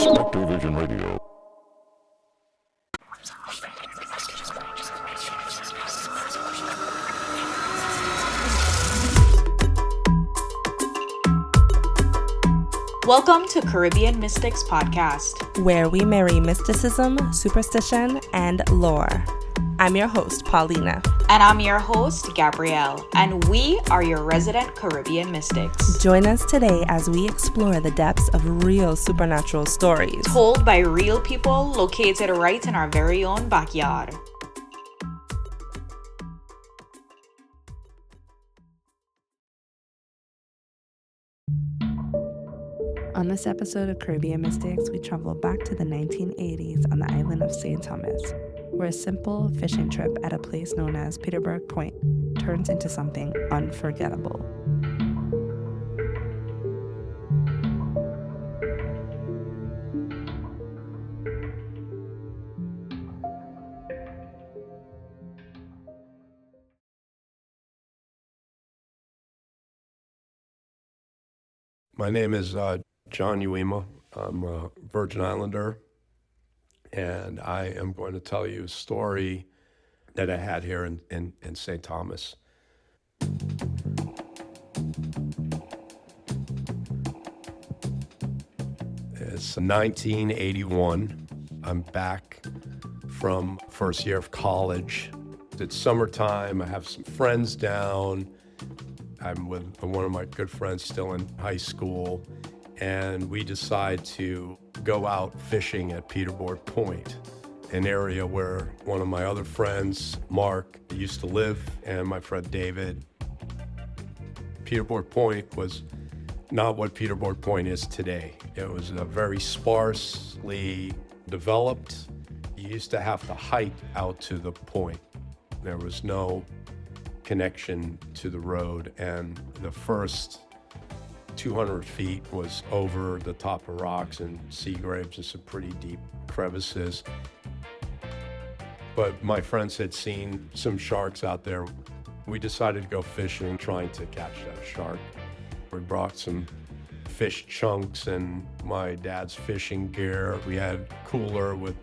SpectreVision Radio. Welcome to Caribbean Mystics Podcast, where we marry mysticism, superstition, and lore. I'm your host, Paulina. And I'm your host, Gabrielle, and we are your resident Caribbean Mystics. Join us today as we explore the depths of real supernatural stories told by real people located right in our very own backyard. On this episode of Caribbean Mystics, we travel back to the 1980s on the island of St. Thomas, where a simple fishing trip at a place known as Peterborg Point turns into something unforgettable. My name is John Euwema. I'm a Virgin Islander, and I am going to tell you a story that I had here in St. Thomas. It's 1981. I'm back from first year of college. It's summertime. I have some friends down. I'm with one of my good friends still in high school, and we decide to go out fishing at Peterborg Point, an area where one of my other friends, Mark, used to live, and my friend David. Peterborg Point was not what Peterborg Point is today. It was a very sparsely developed. You used to have to hike out to the point. There was no connection to the road, and the first 200 feet was over the top of rocks and sea graves and some pretty deep crevices. But my friends had seen some sharks out there. We decided to go fishing, trying to catch that shark. We brought some fish chunks and my dad's fishing gear. We had a cooler with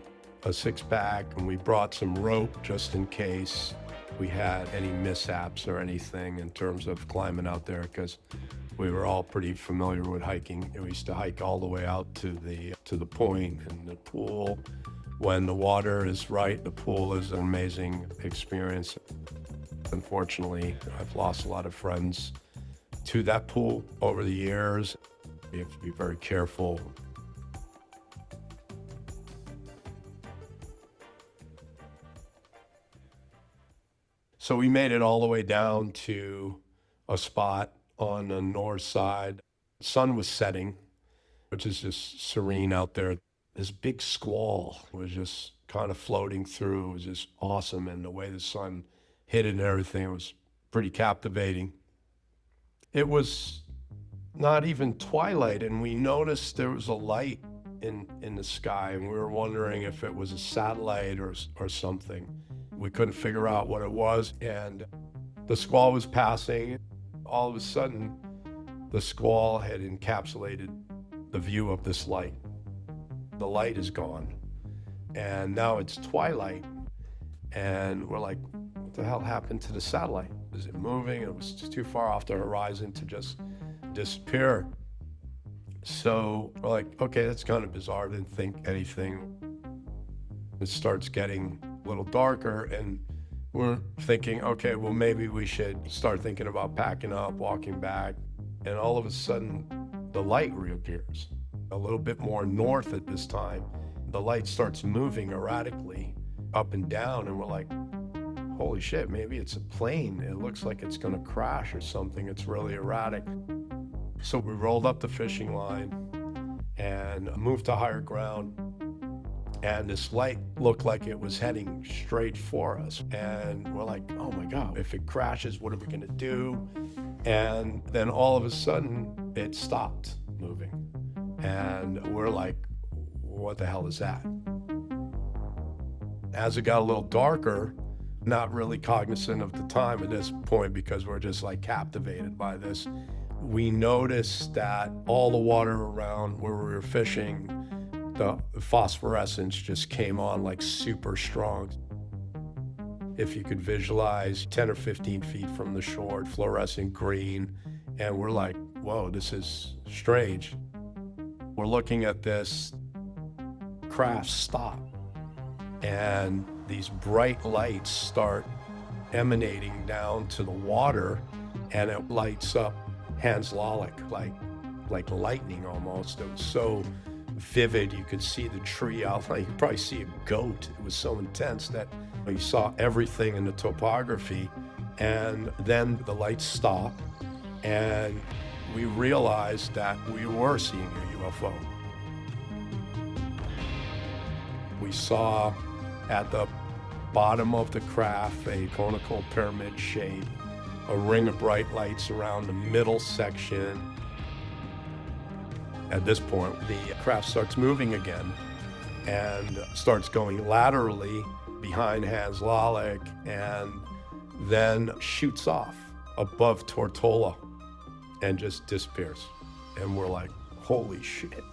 a 6-pack, and we brought some rope just in case we had any mishaps or anything in terms of climbing out there, because we were all pretty familiar with hiking. We used to hike all the way out to the point and the pool. When the water is right, the pool is an amazing experience. Unfortunately, I've lost a lot of friends to that pool over the years. You have to be very careful. So we made it all the way down to a spot on the north side. The sun was setting, which is just serene out there. This big squall was just kind of floating through. It was just awesome, and the way the sun hit it and everything, it was pretty captivating. It was not even twilight, and we noticed there was a light in the sky, and we were wondering if it was a satellite or something. We couldn't figure out what it was, and the squall was passing. All of a sudden, the squall had encapsulated the view of this light. The light is gone, and now it's twilight, and we're like, what the hell happened to the satellite? Is it moving? It was just too far off the horizon to just disappear. So we're like, okay, that's kind of bizarre. Didn't think anything. It starts getting a little darker, and we're thinking, okay, well, maybe we should start thinking about packing up, walking back. And all of a sudden, the light reappears a little bit more north at this time. The light starts moving erratically up and down, and we're like, holy shit, maybe it's a plane. It looks like it's gonna crash or something. It's really erratic. So we rolled up the fishing line and moved to higher ground. And this light looked like it was heading straight for us. And we're like, oh my God, if it crashes, what are we gonna do? And then all of a sudden, it stopped moving. And we're like, what the hell is that? As it got a little darker, not really cognizant of the time at this point because we're just like captivated by this, we noticed that all the water around where we were fishing The phosphorescence just came on like super strong. If you could visualize 10 or 15 feet from the shore, fluorescent green, and we're like, whoa, this is strange. We're looking at this, craft stop, and these bright lights start emanating down to the water, and it lights up Hans Lalick like lightning almost. It was so vivid. You could see the tree outline. You could probably see a goat. It was so intense that you saw everything in the topography. And then the lights stopped, and we realized that we were seeing a UFO. We saw at the bottom of the craft a conical pyramid shape, a ring of bright lights around the middle section. At this point, the craft starts moving again and starts going laterally behind Hans Lalick, and then shoots off above Tortola and just disappears. And we're like, holy shit.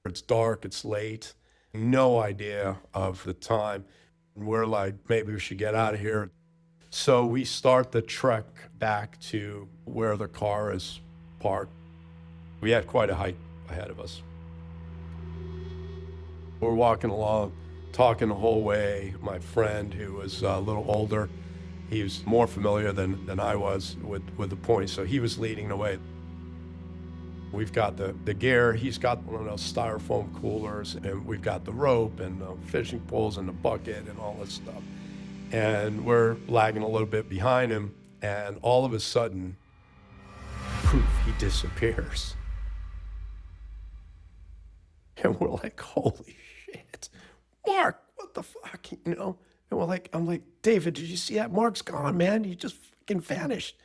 It's dark, it's late, no idea of the time. We're like, maybe we should get out of here. So we start the trek back to where the car is parked. We had quite a hike ahead of us. We're walking along, talking the whole way. My friend, who was a little older, he was more familiar than I was with the point, so he was leading the way. We've got the gear, he's got one of those styrofoam coolers, and we've got the rope and the fishing poles and the bucket and all this stuff. And we're lagging a little bit behind him, and all of a sudden, poof, he disappears. And we're like, holy shit, Mark, what the fuck, you know? And I'm like, David, did you see that? Mark's gone, man, he just fucking vanished.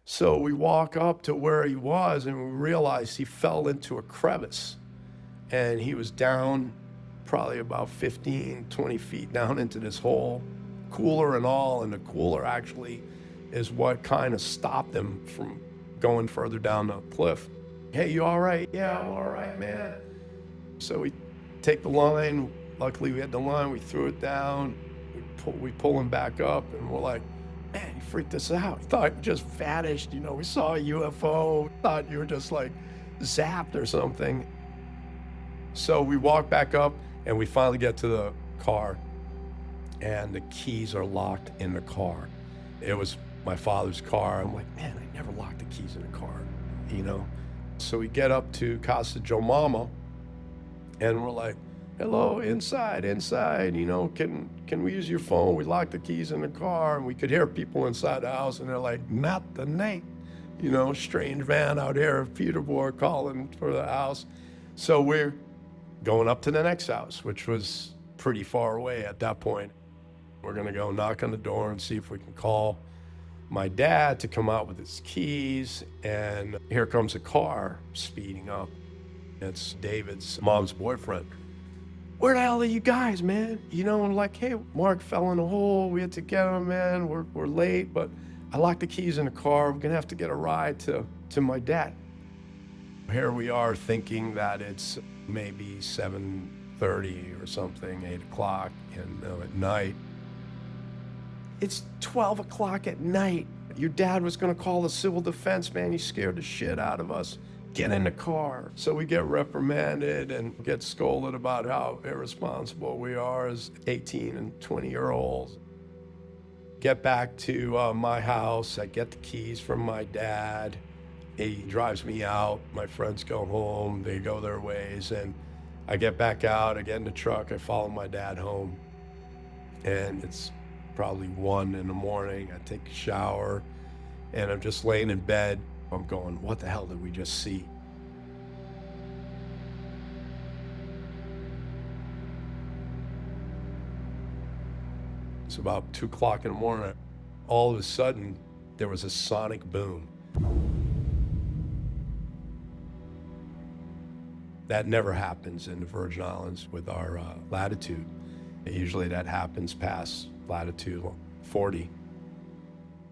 So we walk up to where he was, and we realize he fell into a crevice, and he was down probably about 15, 20 feet down into this hole, cooler and all, and the cooler actually is what kind of stopped him from going further down the cliff. Hey, you all right? Yeah, I'm all right, man. So we take the line. Luckily, we had the line. We threw it down. We pull him back up, and we're like, man, you freaked us out. We thought you just vanished. You know, we saw a UFO. Thought you were just like zapped or something. So we walk back up, and we finally get to the car, and the keys are locked in the car. It was my father's car. I'm like, man, I never locked the keys in the car, you know? So we get up to Casa Joe Mama, and we're like, hello, inside, you know, can we use your phone? We locked the keys in the car, and we could hear people inside the house, and they're like, not the night, you know, strange man out here of Peterborg calling for the house. So we're going up to the next house, which was pretty far away at that point. We're gonna go knock on the door and see if we can call my dad to come out with his keys, and here comes a car speeding up. It's David's mom's boyfriend. Where the hell are you guys, man? You know, and like, hey, Mark fell in a hole. We had to get him, man. We're late, but I locked the keys in the car. We're gonna have to get a ride to my dad. Here we are thinking that it's maybe 7:30 or something, 8 o'clock at night. It's 12 o'clock at night. Your dad was gonna call the civil defense, man. He scared the shit out of us. Get in the car. So we get reprimanded and get scolded about how irresponsible we are as 18 and 20-year-olds. Get back to my house. I get the keys from my dad. He drives me out. My friends go home. They go their ways. And I get back out. I get in the truck. I follow my dad home. And it's probably 1 in the morning. I take a shower, and I'm just laying in bed. I'm going, what the hell did we just see? It's about 2 o'clock in the morning. All of a sudden, there was a sonic boom. That never happens in the Virgin Islands with our latitude. Usually that happens past latitude 40.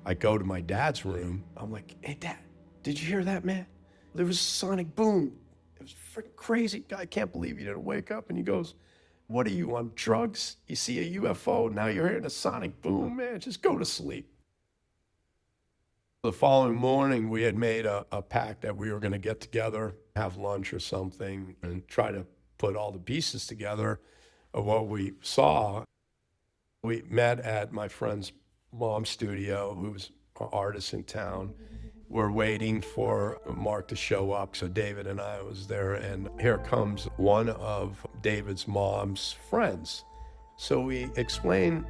I go to my dad's room. I'm like, hey, Dad, did you hear that, man? There was a sonic boom. It was freaking crazy. I can't believe you didn't wake up. And he goes, what are you, on drugs? You see a UFO, now you're hearing a sonic boom, man. Just go to sleep. The following morning, we had made a pact that we were going to get together, have lunch or something, and try to put all the pieces together of what we saw. We met at my friend's mom's studio, who's an artist in town. We're waiting for Mark to show up, so David and I was there, and here comes one of David's mom's friends. So we explained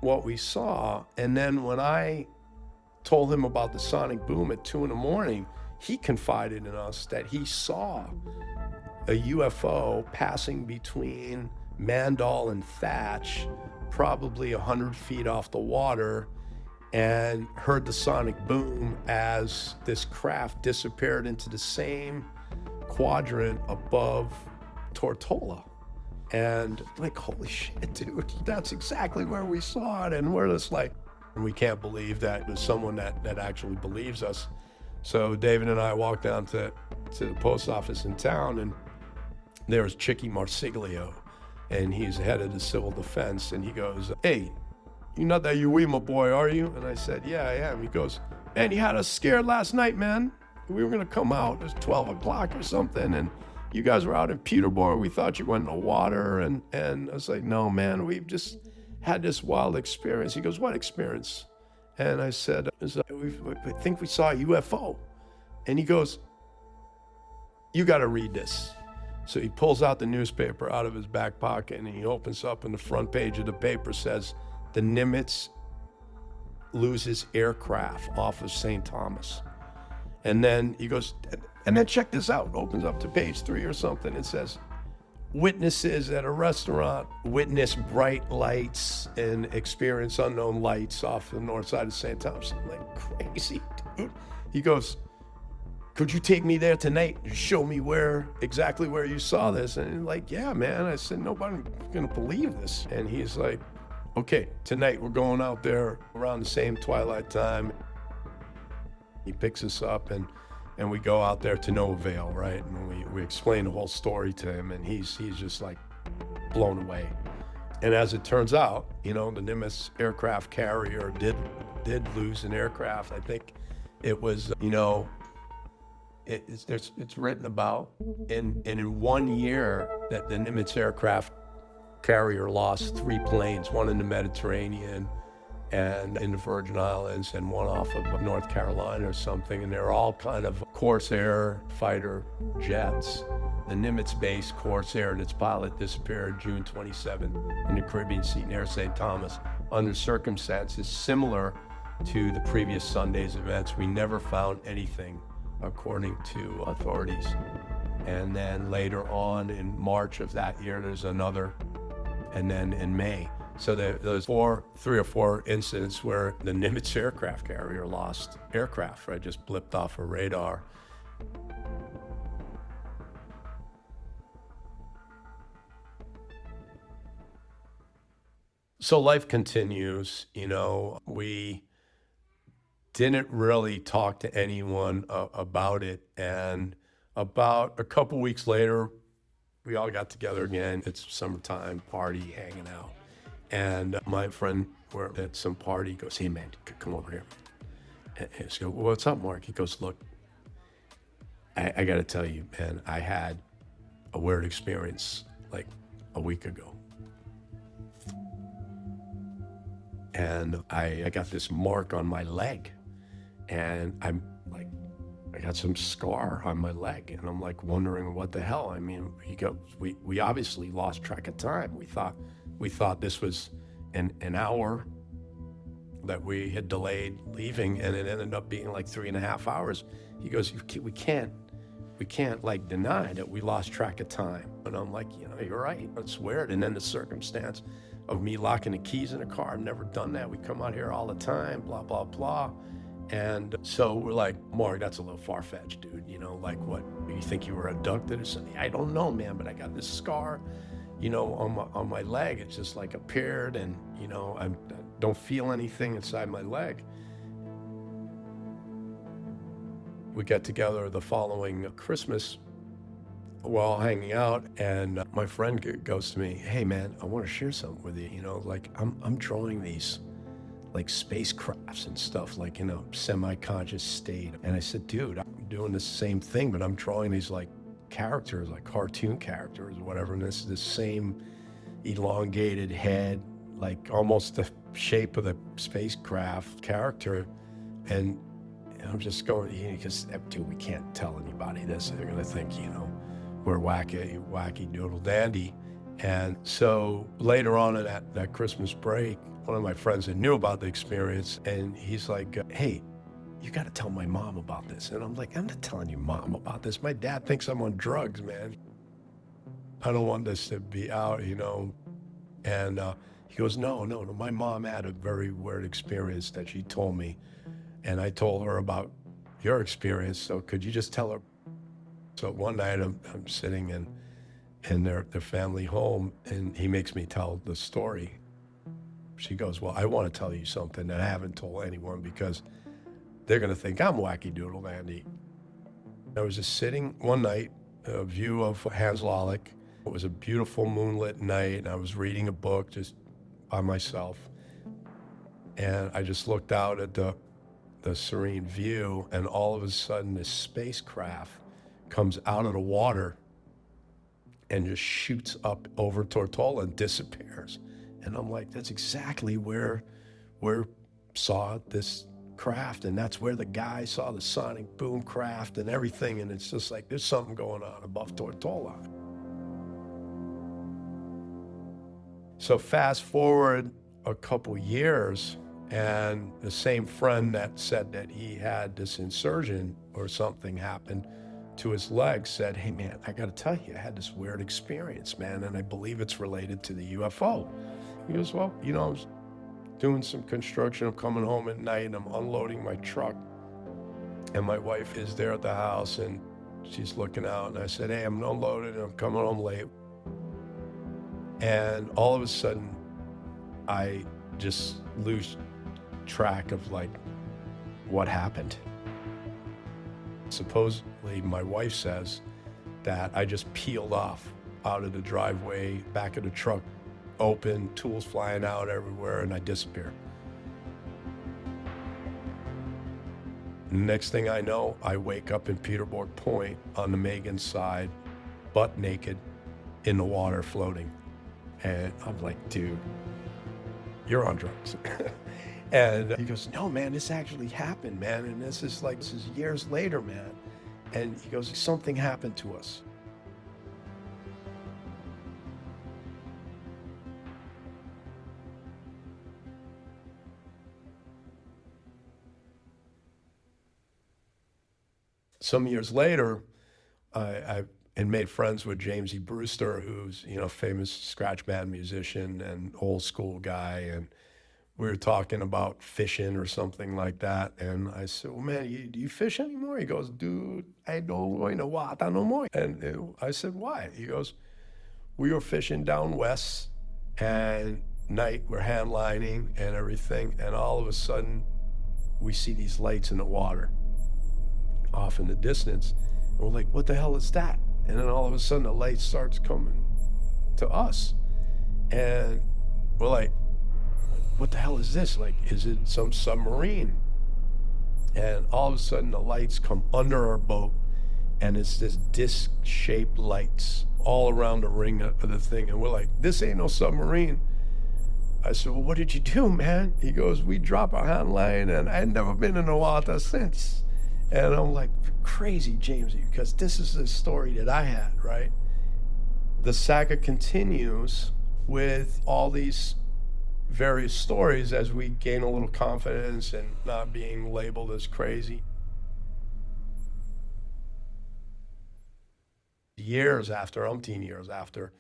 what we saw, and then when I told him about the sonic boom at 2 a.m, he confided in us that he saw a UFO passing between Mandal and Thatch, probably 100 feet off the water, and heard the sonic boom as this craft disappeared into the same quadrant above Tortola. And like, holy shit, dude, that's exactly where we saw it. And we're just like, we can't believe that there's someone that actually believes us. So David and I walked down to the post office in town, and there was Chicky Marsiglio, and he's head of the civil defense, and he goes, hey, you're not that Euwema boy, are you? And I said, yeah, I am. He goes, man, you had us scared last night, man. We were gonna come out, it was 12 o'clock or something, and you guys were out in Peterborg. We thought you went in the water, and I was like, no, man, we've just had this wild experience. He goes, what experience? And I said, I think we saw a UFO. And he goes, you gotta read this. So he pulls out the newspaper out of his back pocket, and he opens up, and the front page of the paper says, the Nimitz loses aircraft off of St. Thomas. And then he goes, and then check this out, opens up to page 3 or something. It says, witnesses at a restaurant witness bright lights and experience unknown lights off the north side of St. Thomas. I'm like, crazy, dude. He goes, could you take me there tonight and show me exactly where you saw this? And I'm like, yeah, man. I said, nobody's gonna believe this. And he's like, okay, tonight we're going out there around the same twilight time. He picks us up, and we go out there to no avail, right? And we explain the whole story to him, and he's just like blown away. And as it turns out, the Nimitz aircraft carrier did lose an aircraft. I think it was, it's written about, in 1 year that the Nimitz aircraft carrier lost 3 planes, one in the Mediterranean and in the Virgin Islands, and one off of North Carolina or something, and they're all kind of Corsair fighter jets. The Nimitz-based Corsair and its pilot disappeared June 27 in the Caribbean Sea near St. Thomas under circumstances similar to the previous Sunday's events. We never found anything, according to authorities. And then later on in March of that year, there's another, and then in May. So there's 3 or 4 incidents where the Nimitz aircraft carrier lost aircraft, right? Just blipped off a radar. So life continues, we didn't really talk to anyone about it. And about a couple weeks later, we all got together again. It's summertime, party, hanging out. And my friend, we're at some party, goes, hey man, come over here. And I go, well, what's up, Mark? He goes, look, I gotta tell you, man, I had a weird experience like a week ago. And I got this mark on my leg, and I'm like, I got some scar on my leg, and I'm like wondering what the hell. I mean, we obviously lost track of time. We thought this was an hour that we had delayed leaving, and it ended up being like 3.5 hours. He goes, we can't like deny that we lost track of time. And I'm like, you're right, it's weird. And then the circumstance of me locking the keys in the car, I've never done that. We come out here all the time, blah, blah, blah. And so we're like, Mark, that's a little far-fetched, dude. Like what, you think you were abducted or something? I don't know, man, but I got this scar, on my leg. It's just like appeared, and, I don't feel anything inside my leg. we get together the following Christmas. We're all hanging out, and my friend goes to me, "Hey man, I want to share something with you. Like I'm drawing these like spacecrafts and stuff, like in a semi-conscious state." And I said, "Dude, I'm doing the same thing, but I'm drawing these like characters, like cartoon characters or whatever. And this is the same elongated head, like almost the shape of the spacecraft character." And I'm just going, because dude, we can't tell anybody this. They're gonna think, we're wacky doodle dandy. And so later on in that Christmas break, one of my friends that knew about the experience, and he's like, "Hey, you got to tell my mom about this." And I'm like, "I'm not telling your mom about this. My dad thinks I'm on drugs, man. I don't want this to be out, And he goes, no, my mom had a very weird experience that she told me. And I told her about your experience, so could you just tell her?" So one night I'm sitting in their family home, and he makes me tell the story. She goes, "Well, I want to tell you something that I haven't told anyone because they're going to think I'm wacky doodle dandy." I was just sitting one night, a view of Hans Lollick. It was a beautiful moonlit night, and I was reading a book just by myself. And I just looked out at the serene view, and all of a sudden this spacecraft comes out of the water and just shoots up over Tortola and disappears. And I'm like, that's exactly where we saw this craft, and that's where the guy saw the sonic boom craft and everything. And it's just like, there's something going on above Tortola. So fast forward a couple years, and the same friend that said that he had this insurgent or something happened to his leg said, "Hey man, I gotta tell you, I had this weird experience, man, and I believe it's related to the UFO." He goes, "Well, I was doing some construction. I'm coming home at night and I'm unloading my truck, and my wife is there at the house and she's looking out, and I said, 'Hey, I'm unloaded and I'm coming home late.' And all of a sudden, I just lose track of like what happened. Supposedly, my wife says that I just peeled off out of the driveway, back of the truck open, tools flying out everywhere, and I disappeared. Next thing I know, I wake up in Peterborg Point on the Megan side, butt naked, in the water floating. And I'm like, "Dude, you're on drugs." And he goes, "No, man, this actually happened, man. And this is years later, man." And he goes, "Something happened to us." Some years later, I had made friends with James E. Brewster, who's, famous scratch band musician and old school guy. And we were talking about fishing or something like that. And I said, "Well, man, do you fish anymore?" He goes, "Dude, I don't know what, I no more." And I said, "Why?" He goes, "We were fishing down west, and night we're hand lining and everything. And all of a sudden we see these lights in the water off in the distance. And we're like, what the hell is that?" And then all of a sudden the light starts coming to us. And we're like, what the hell is this? Like, is it some submarine? And all of a sudden the lights come under our boat, and it's this disc-shaped lights all around the ring of the thing. And we're like, "This ain't no submarine." I said, "Well, what did you do, man?" He goes, "We drop a hand line, and I had never been in the water since." And I'm like, "Crazy, James, because this is the story that I had, right?" The saga continues with all these various stories as we gain a little confidence and not being labeled as crazy. Umpteen years after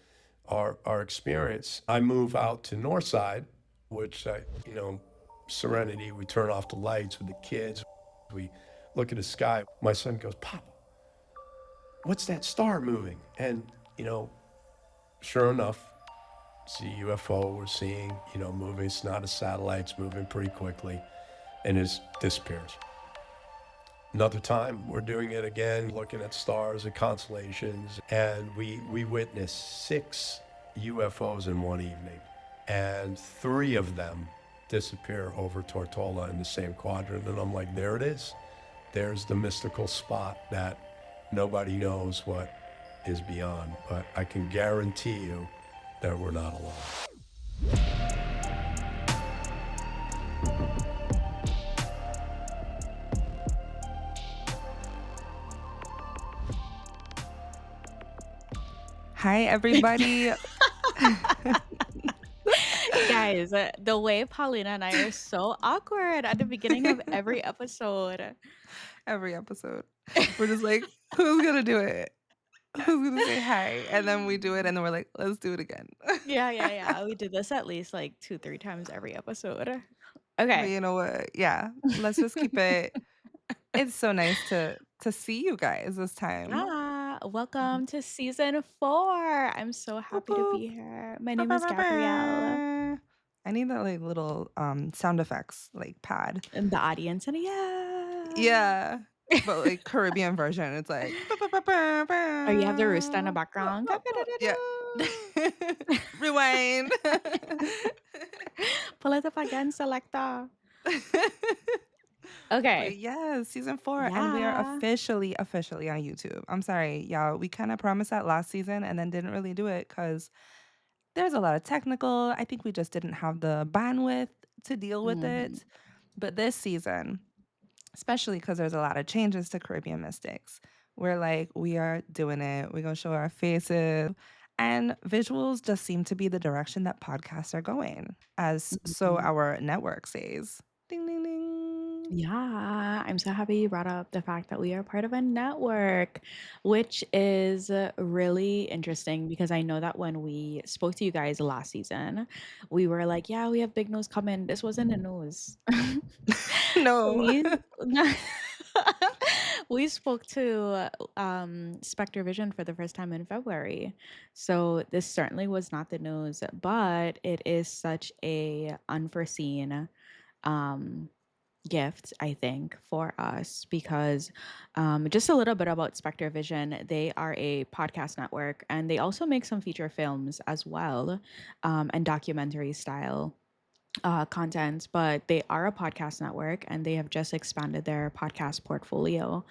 our experience, I move out to Northside, which Serenity, we turn off the lights with the kids. We look at the sky. My son goes, "Pop, what's that star moving?" And, sure enough, it's a UFO we're seeing, moving. It's not a satellite, it's moving pretty quickly, and it disappears. Another time, we're doing it again, looking at stars and constellations, and we witnessed 6 UFOs in one evening, and 3 of them disappear over Tortola in the same quadrant. And I'm like, there it is. There's the mystical spot that nobody knows what is beyond. But I can guarantee you that we're not alone. Hi, everybody. Guys, the way Paulina and I are so awkward at the beginning of every episode. Every episode. We're just like, who's going to do it? Who's going to say hi? And then we do it, and then we're like, let's do it again. Yeah. We do this at least like 2-3 times every episode. But Okay. you know what? Yeah, let's just keep it. It's so nice to see you guys this time. Yeah. Welcome to season 4. I'm so Boop, happy to boop. be here. My Ba, name ba, is ba, Gabrielle. ba. I need that like little sound effects like pad. And the audience, and yeah. Yeah. But like Caribbean version. It's like ba, ba, ba, ba, ba. Oh, you have the rooster in the background. Yeah. Rewind. Pull it up again, selector. But Okay. yeah, season 4, and we are Yeah. officially on YouTube. I'm sorry, y'all. We kind of promised that last season and then didn't really do it because there's a lot of technical. I think we just didn't have the bandwidth to deal with Mhm. it. But this season, especially because there's a lot of changes to Caribbean Mystics, we're like, we are doing it. We're going to show our faces. And visuals just seem to be the direction that podcasts are going, as so Mhm. our network says. Ding, ding, ding. Yeah, I'm so happy you brought up the fact that we are part of a network, which is really interesting because I know that when we spoke to you guys last season, we were like, yeah, we have big news coming. This wasn't the news. No. We we spoke to SpectreVision for the first time in February. So this certainly was not the news, but it is such a unforeseen um gift, I think, for us because just a little bit about SpectreVision. They are a podcast network and they also make some feature films as well, and documentary style content, but they are a podcast network and they have just expanded their podcast portfolio.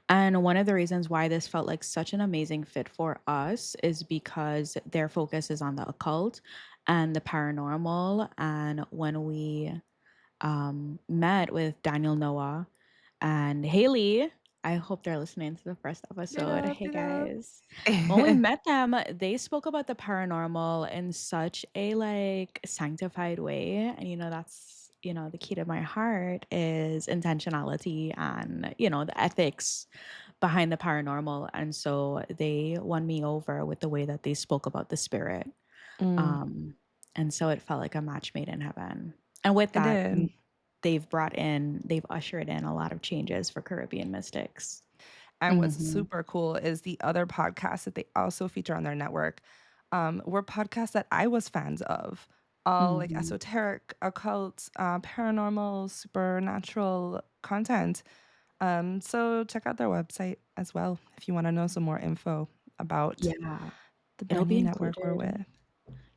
And one of the reasons why this felt like such an amazing fit for us is because their focus is on the occult and the paranormal. And when we met with Daniel Noah and Haley. I hope they're listening to the first Beat episode. up, Hey beat up. guys. When we met them, they spoke about the paranormal in such a like sanctified way. And that's, the key to my heart is intentionality and, the ethics behind the paranormal. And so they won me over with the way that they spoke about the spirit. Mm, Um, and so it felt like a match made in heaven. And with it that, did. they've ushered in a lot of changes for Caribbean mystics. And what's Hmm. super cool is the other podcasts that they also feature on their network were podcasts that I was fans of. All like Hmm. esoteric, occult, paranormal, supernatural content. So check out their website as well if you want to know some more info about Yeah, the it'll brand be new network we're included. with.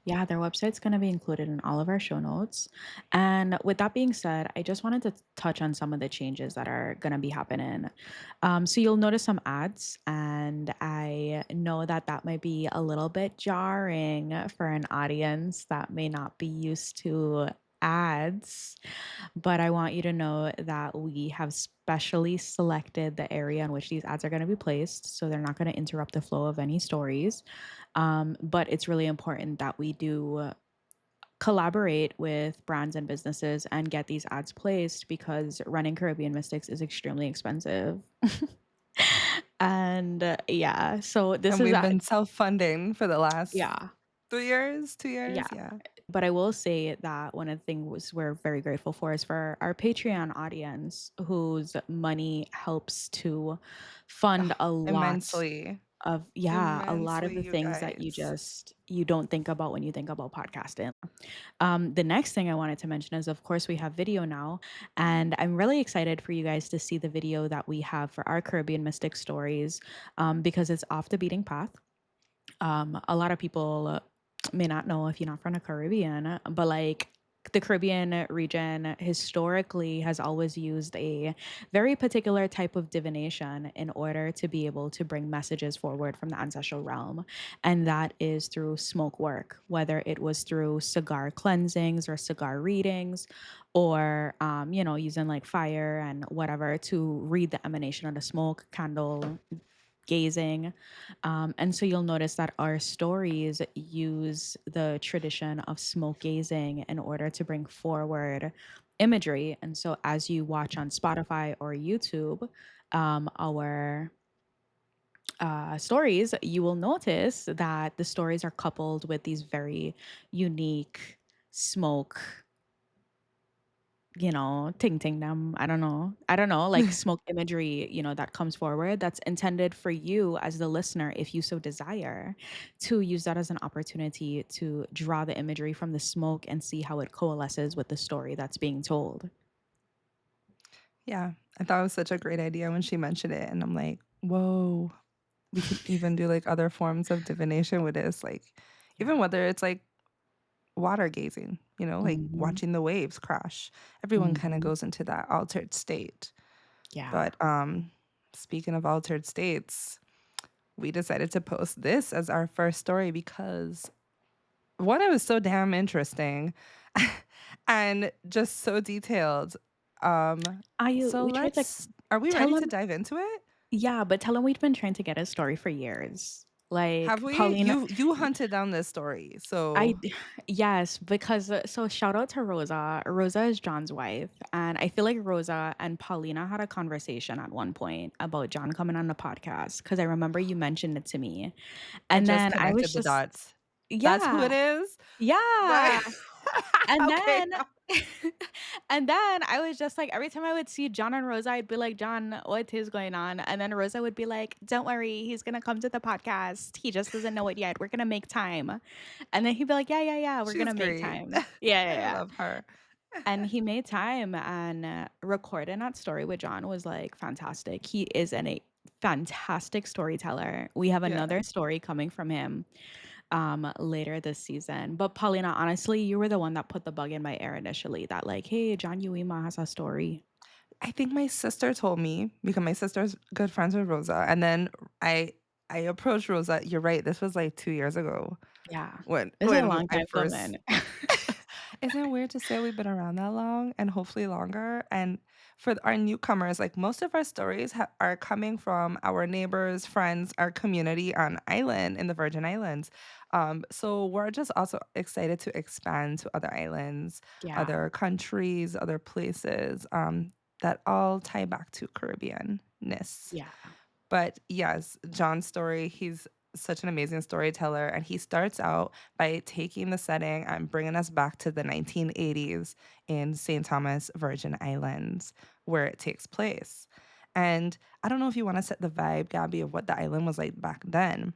Yeah, their website's going to be included in all of our show notes. And with that being said, I just wanted to touch on some of the changes that are going to be happening. So you'll notice some ads, and I know that that might be a little bit jarring for an audience that may not be used to ads. But I want you to know that we have specially selected the area in which these ads are going to be placed. So they're not going to interrupt the flow of any stories. But it's really important that we do collaborate with brands and businesses and get these ads placed because running Caribbean Mystics is extremely expensive. And yeah, so this And is we've that. been self-funding for the last Yeah. 3 years, 2 years. Yeah. Yeah. But I will say that one of the things we're very grateful for is for our Patreon audience whose money helps to fund Ugh, a lot. immensely. of a lot of immensely, the you things that guys. you don't think about when you think about podcasting. The next thing I wanted to mention is, of course, we have video now, and I'm really excited for you guys to see the video that we have for our Caribbean Mystic stories, because it's off the beating path. A lot of people may not know if you're not from the Caribbean, but like the Caribbean region historically has always used a very particular type of divination in order to be able to bring messages forward from the ancestral realm. And that is through smoke work, whether it was through cigar cleansings or cigar readings, or, using like fire and whatever to read the emanation of the smoke, candle gazing. And so you'll notice that our stories use the tradition of smoke gazing in order to bring forward imagery. And so as you watch on Spotify or YouTube, our stories, you will notice that the stories are coupled with these very unique smoke, ting ting them. I don't know. I don't know, like smoke imagery, that comes forward that's intended for you as the listener, if you so desire, to use that as an opportunity to draw the imagery from the smoke and see how it coalesces with the story that's being told. Yeah, I thought it was such a great idea when she mentioned it, and I'm like, "Whoa, we could even do, like, other forms of divination with this," like, Yeah. even whether it's, like, water gazing, like Mhm. watching the waves crash. Everyone kinda Mhm. goes into that altered state. Yeah. But, speaking of altered states, we decided to post this as our first story because, one, it was so damn interesting and just so detailed. So We tried to are we tell ready to him. dive into it? Yeah, but tell him we've been trying to get a story for years. Have Like we? Paulina. You hunted down this story, I so d Yes, because so shout out to Rosa. Rosa is John's wife, and I feel like Rosa and Paulina had a conversation at one point about John coming on the podcast, because I remember you mentioned it to me, I and just then I was connected the just dots. That's who yeah, it is? Like, yeah. And okay. then and then I was just like, every time I would see John and Rosa, I'd be like, "John, what is going on?" And then Rosa would be like, "Don't worry, he's gonna come to the podcast. He just doesn't know it yet. We're gonna make time." And then he'd be like, "Yeah, yeah, yeah, we're She's gonna make great. time." Yeah, yeah, I yeah. love her. And he made time, and recording that story with John was like fantastic. He is a fantastic storyteller. We have Yeah. another story coming from him later this season. But Paulina, honestly, you were the one that put the bug in my ear initially, that like, hey, John Euwema has a story. I think my sister told me because my sister's good friends with Rosa, and then I I approached Rosa. You're right. This was like 2 years ago Yeah. when This is a when long I time first. coming. Isn't it weird to say we've been around that long and hopefully longer? And for our newcomers, like most of our stories are coming from our neighbors, friends, our community on island in the Virgin Islands. So we're just also excited to expand to other islands, Yeah. other countries, other places that all tie back to Caribbean-ness. Yeah. But yes, John's story, he's such an amazing storyteller. And he starts out by taking the setting and bringing us back to the 1980s in St. Thomas, Virgin Islands, where it takes place. And I don't know if you want to set the vibe, Gabby, of what the island was like back then.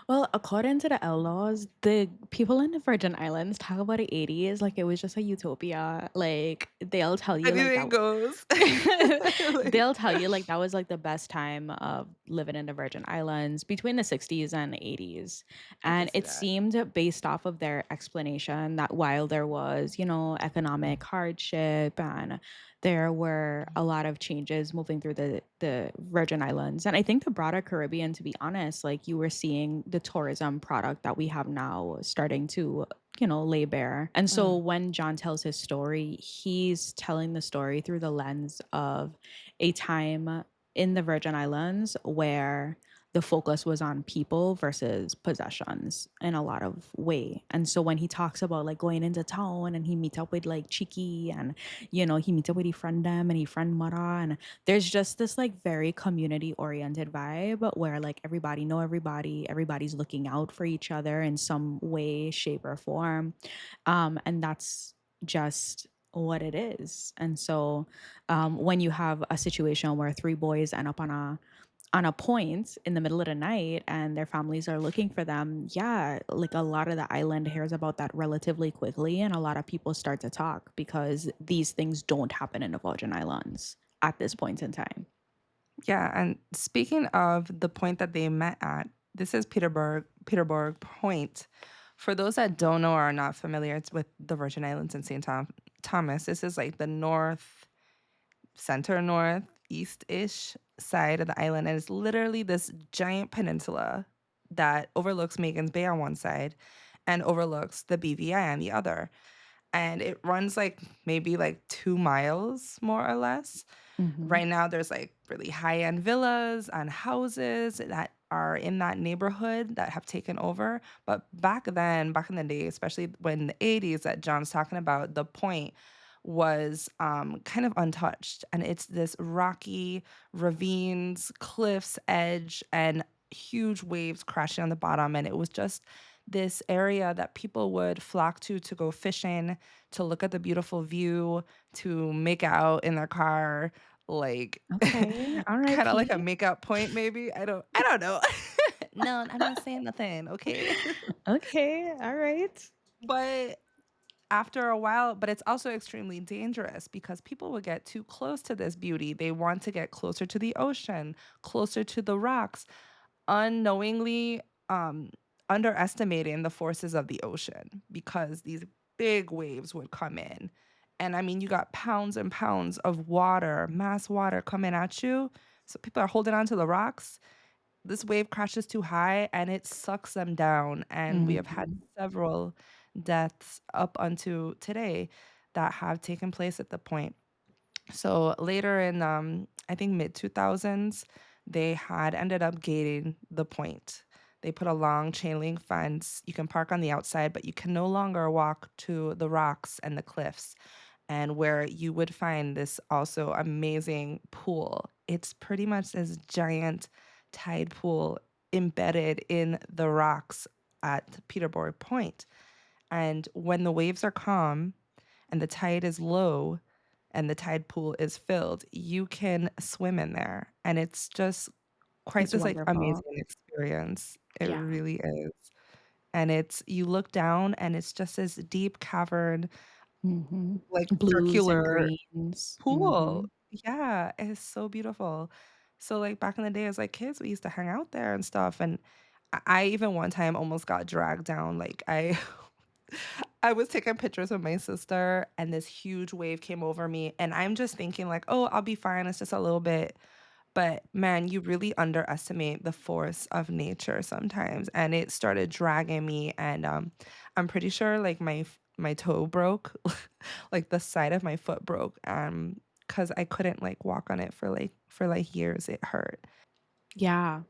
Well, according to the outlaws, the people in the Virgin Islands talk about the 80s like it was just a utopia. Like they'll tell you like Anything that. goes. Like, They'll tell you like that was like the best time of living in the Virgin Islands between the 60s and 80s. I can And see it that. seemed based off of their explanation that while there was, economic hardship, and there were a lot of changes moving through the Virgin Islands. And I think the broader Caribbean, to be honest, like you were seeing the tourism product that we have now starting to lay bare. And so Mm, when John tells his story, he's telling the story through the lens of a time in the Virgin Islands where the focus was on people versus possessions in a lot of way. And so when he talks about like going into town and he meet up with like Chiki, and he meet up with his friend them and his friend Mara, and there's just this like very community oriented vibe where like everybody know everybody, everybody's looking out for each other in some way, shape, or form. And that's just what it is. And so when you have a situation where three boys end up on a point in the middle of the night and their families are looking for them, yeah, like a lot of the island hears about that relatively quickly, and a lot of people start to talk because these things don't happen in the Virgin Islands at this point in time. Yeah, and speaking of the point that they met at, this is Peterborg Point. For those that don't know or are not familiar, it's with the Virgin Islands and Thomas. This is like the center northeast-ish side of the island, and it's literally this giant peninsula that overlooks Megan's Bay on one side and overlooks the BVI on the other. And it runs like maybe like 2 miles more or less. Hmm. Right now, there's like really high end villas and houses that are in that neighborhood that have taken over. But back then, back in the day, especially when the 80s that John's talking about, the point was kind of untouched. And it's this rocky ravines, cliffs edge, and huge waves crashing on the bottom. And it was just this area that people would flock to go fishing, to look at the beautiful view, to make out in their car, like Okay. kinda like a R.I.P. make-out point maybe? I don't know. No, I'm not saying nothing, okay? Okay. All right. But after a while, but it's also extremely dangerous because people would get too close to this beauty. They want to get closer to the ocean, closer to the rocks, unknowingly, um, underestimating the forces of the ocean because these big waves would come in. And I mean, you got pounds and pounds of water, mass water coming at you. So people are holding on to the rocks. This wave crashes too high and it sucks them down. And we have had Hmm. several deaths up unto today that have taken place at the point. So later in I think mid 2000s, they had ended up gating the point. They put a long chain link fence. You can park on the outside, but you can no longer walk to the rocks and the cliffs and where you would find this also amazing pool. It's pretty much this giant tide pool embedded in the rocks at Peterborg Point. And when the waves are calm and the tide is low and the tide pool is filled, you can swim in there. And it's just quite It's this like wonderful. amazing experience. It Yeah. really is. And it's you look down and it's just this deep cavern, Hmm. like Blues and circular greens. pool. Hmm. Yeah, it's so beautiful. So, like, back in the day as, like, kids, we used to hang out there and stuff, and I even one time almost got dragged down, like, I I was taking pictures with my sister, and this huge wave came over me, and I'm just thinking like, "Oh, I'll be fine, it's just a little bit." But, man, you really underestimate the force of nature sometimes, and it started dragging me, and, I'm pretty sure, like, my toe broke, like, the side of my foot broke, because I couldn't, like, walk on it for years, it hurt. Yeah.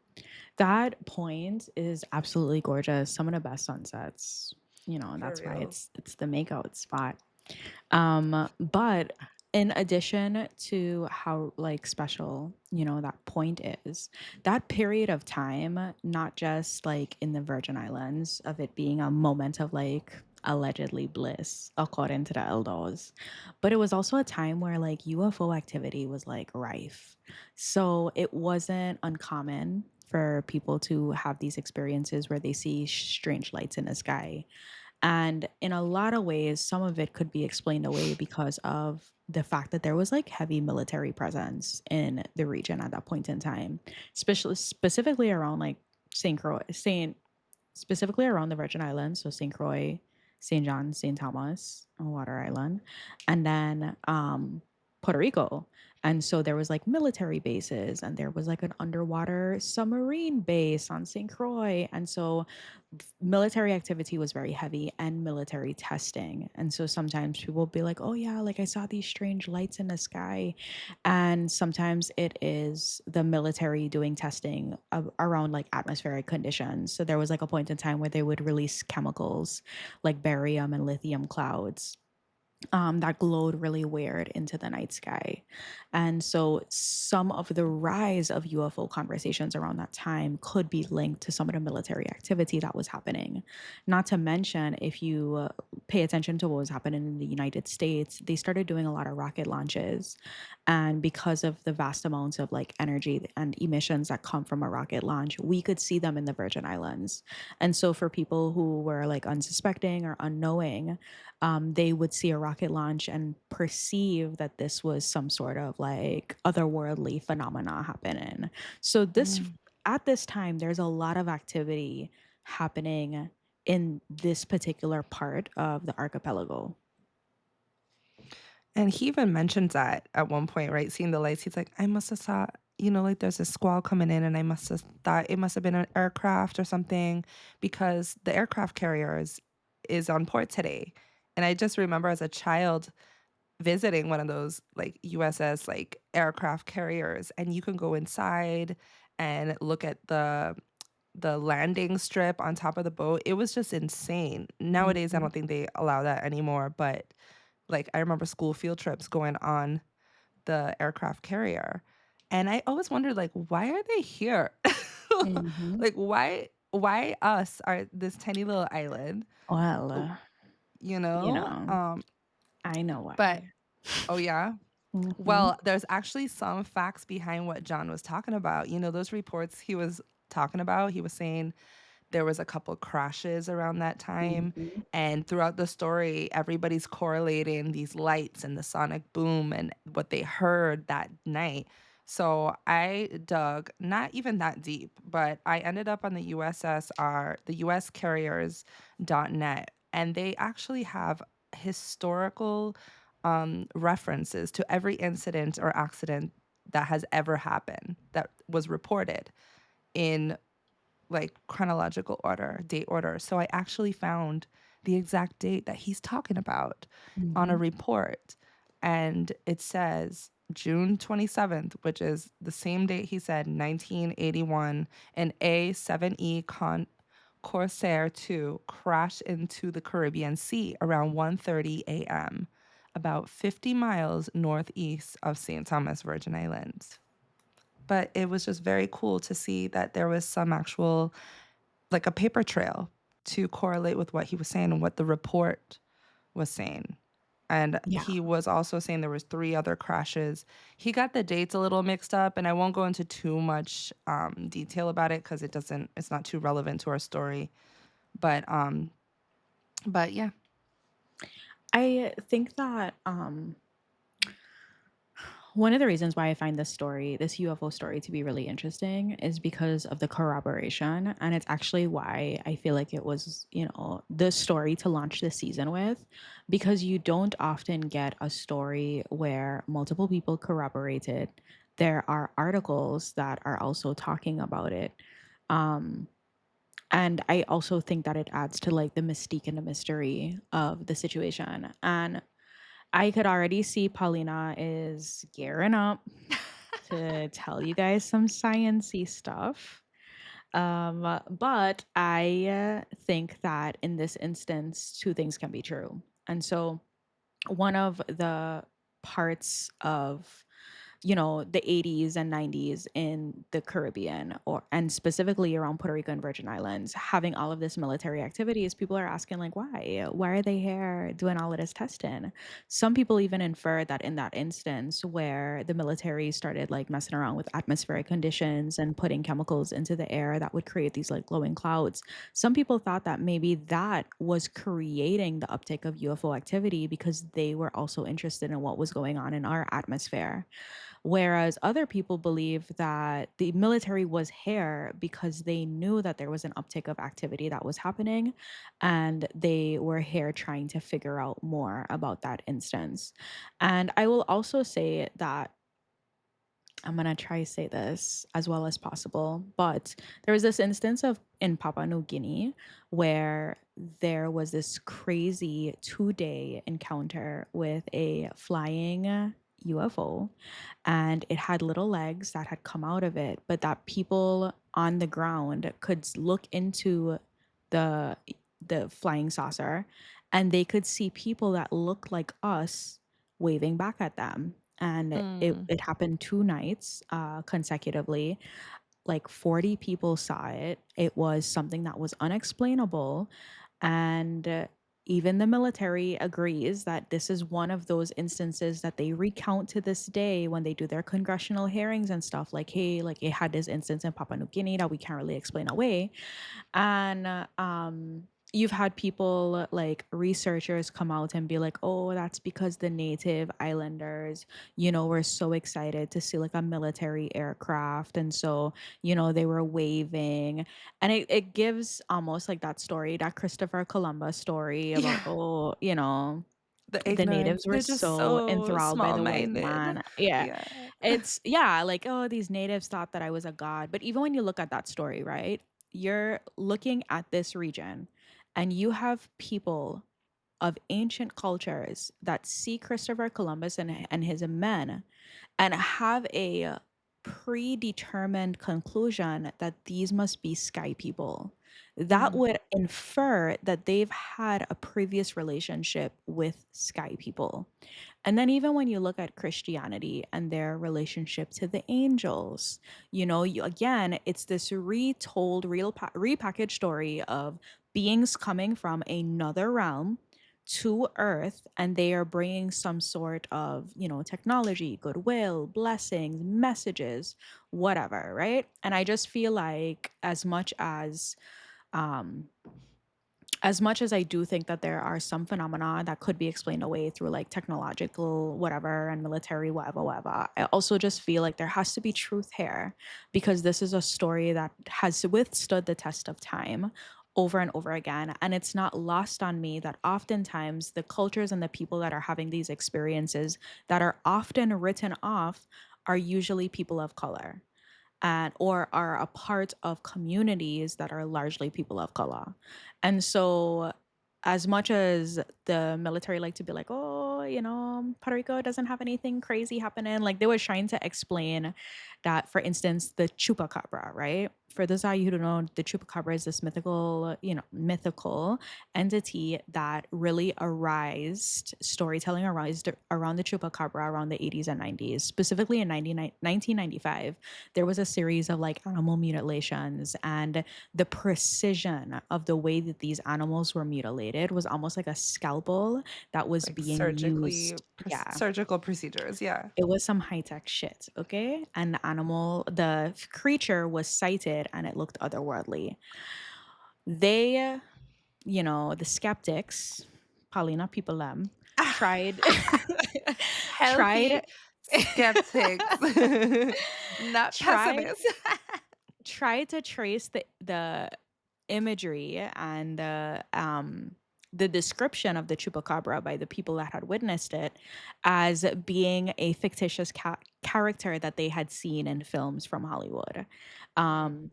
That point is absolutely gorgeous. Some of the best sunsets. You know, For that's why real. it's the makeout spot. But in addition to how like special, that point is, that period of time, not just like in the Virgin Islands of it being a moment of like allegedly bliss, according to the elders, but it was also a time where like UFO activity was like rife. So it wasn't uncommon for people to have these experiences where they see strange lights in the sky, and in a lot of ways, some of it could be explained away because of the fact that there was like heavy military presence in the region at that point in time, especially specifically around like Saint, specifically around the Virgin Islands, so Saint Croix, Saint John, Saint Thomas, Water Island, and then Puerto Rico. And so there was like military bases, and there was like an underwater submarine base on St. Croix. And so military activity was very heavy and military testing. And so sometimes people will be like, oh, yeah, like I saw these strange lights in the sky. And sometimes it is the military doing testing around like atmospheric conditions. So there was like a point in time where they would release chemicals like barium and lithium clouds that glowed really weird into the night sky. And so some of the rise of UFO conversations around that time could be linked to some of the military activity that was happening. Not to mention, if you pay attention to what was happening in the United States, they started doing a lot of rocket launches. And because of the vast amounts of like energy and emissions that come from a rocket launch, we could see them in the Virgin Islands. And so for people who were like unsuspecting or unknowing, they would see a rocket launch and perceive that this was some sort of like otherworldly phenomena happening. So Mm. at this time, there's a lot of activity happening in this particular part of the archipelago. And he even mentions that at one point, right? Seeing the lights, he's like, I must have thought, like there's a squall coming in, and I must have thought it must have been an aircraft or something, because the aircraft carriers is on port today. And I just remember as a child visiting one of those like USS like aircraft carriers, and you can go inside and look at the landing strip on top of the boat. It was just insane. Nowadays, I Mhm. don't think they allow that anymore, but like I remember school field trips going on the aircraft carrier. And I always wondered like why are they here? Mhm. Like why us are this tiny little island, Well, uh, you you know? know, I know But why. oh yeah. Mhm. Well, there's actually some facts behind what John was talking about. Those reports he was talking about, he was saying there was a couple crashes around that time, Mhm. and throughout the story, everybody's correlating these lights and the sonic boom and what they heard that night. So I dug not even that deep, but I ended up on the USSR, the uscarriers.net, and they actually have historical references to every incident or accident that has ever happened that was reported in like chronological order, date order. So I actually found the exact date that he's talking about on a Mhm. report. And it says June 27th, which is the same date he said, 1981, an A7E Corsair 2 crashed into the Caribbean Sea around 1:30 a.m., about 50 miles northeast of St. Thomas, Virgin Islands. But it was just very cool to see that there was some actual like a paper trail to correlate with what he was saying and what the report was saying. And Yeah. he was also saying there was three other crashes. He got the dates a little mixed up, and I won't go into too much detail about it because it's not too relevant to our story. But yeah. I think that one of the reasons why I find this UFO story, to be really interesting is because of the corroboration. And it's actually why I feel like it was, the story to launch this season with, because you don't often get a story where multiple people corroborated. There are articles that are also talking about it. Um, and I also think that it adds to like the mystique and the mystery of the situation. And I could already see Paulina is gearing up to tell you guys some sciency stuff. But I think that in this instance, two things can be true. And so one of the parts of the 80s and 90s in the Caribbean, and specifically around Puerto Rico and Virgin Islands, having all of this military activities, people are asking like why are they here doing all of this testing? Some people even infer that in that instance where the military started like messing around with atmospheric conditions and putting chemicals into the air that would create these like glowing clouds, some people thought that maybe that was creating the uptick of UFO activity because they were also interested in what was going on in our atmosphere. Whereas other people believe that the military was here because they knew that there was an uptick of activity that was happening, and they were here trying to figure out more about that instance. And I will also say that I'm gonna try to say this as well as possible, but there was this instance of in Papua New Guinea where there was this crazy 2-day encounter with a flying UFO, and it had little legs that had come out of it, but that people on the ground could look into the the flying saucer and they could see people that looked like us waving back at them. And Mm. it happened 2 nights consecutively. Like 40 people saw it. It was something that was unexplainable. And even the military agrees that this is one of those instances that they recount to this day when they do their congressional hearings and stuff. Like, hey, like it had this instance in Papua New Guinea that we can't really explain away. And you've had people like researchers come out and be like, oh, that's because the native islanders, were so excited to see like a military aircraft. And so, they were waving. And it gives almost like that story, that Christopher Columbus story about, Yeah. oh, The the ignorance. natives were They're just so so enthralled by the white small-minded. man. Yeah. Yeah. It's yeah, like, oh, these natives thought that I was a god. But even when you look at that story, right? You're looking at this region and you have people of ancient cultures that see Christopher Columbus and his men and have a predetermined conclusion that these must be sky people. That Mm. would infer that they've had a previous relationship with sky people. And then even when you look at Christianity and their relationship to the angels, again, it's this retold, repackaged story of beings coming from another realm to earth, and they are bringing some sort of, technology, goodwill, blessings, messages, whatever, right? And I just feel like um as much as I do think that there are some phenomena that could be explained away through like technological whatever and military whatever whatever, I also just feel like there has to be truth here, because this is a story that has withstood the test of time over and over again. And it's not lost on me that oftentimes the cultures and the people that are having these experiences that are often written off are usually people of color, and or are a part of communities that are largely people of color. And so as much as the military like to be like, oh, Puerto Rico doesn't have anything crazy happening, like they were trying to explain that, for instance, the chupacabra, right? For those of you who don't know, the chupacabra is this mythical entity that really storytelling around the chupacabra around the 80s and 90s, specifically in 1995. There was a series of like animal mutilations, and the precision of the way that these animals were mutilated was almost like a scalpel that was Like being used. Yeah, surgical procedures. Yeah. it was some high-tech shit, okay? And the creature was sighted and it looked otherworldly. They, the skeptics, Paulina people tried Healthy tried skeptics, not tried pessimists. tried to trace the imagery and the description of the chupacabra by the people that had witnessed it as being a fictitious character that they had seen in films from Hollywood. Mm. Um,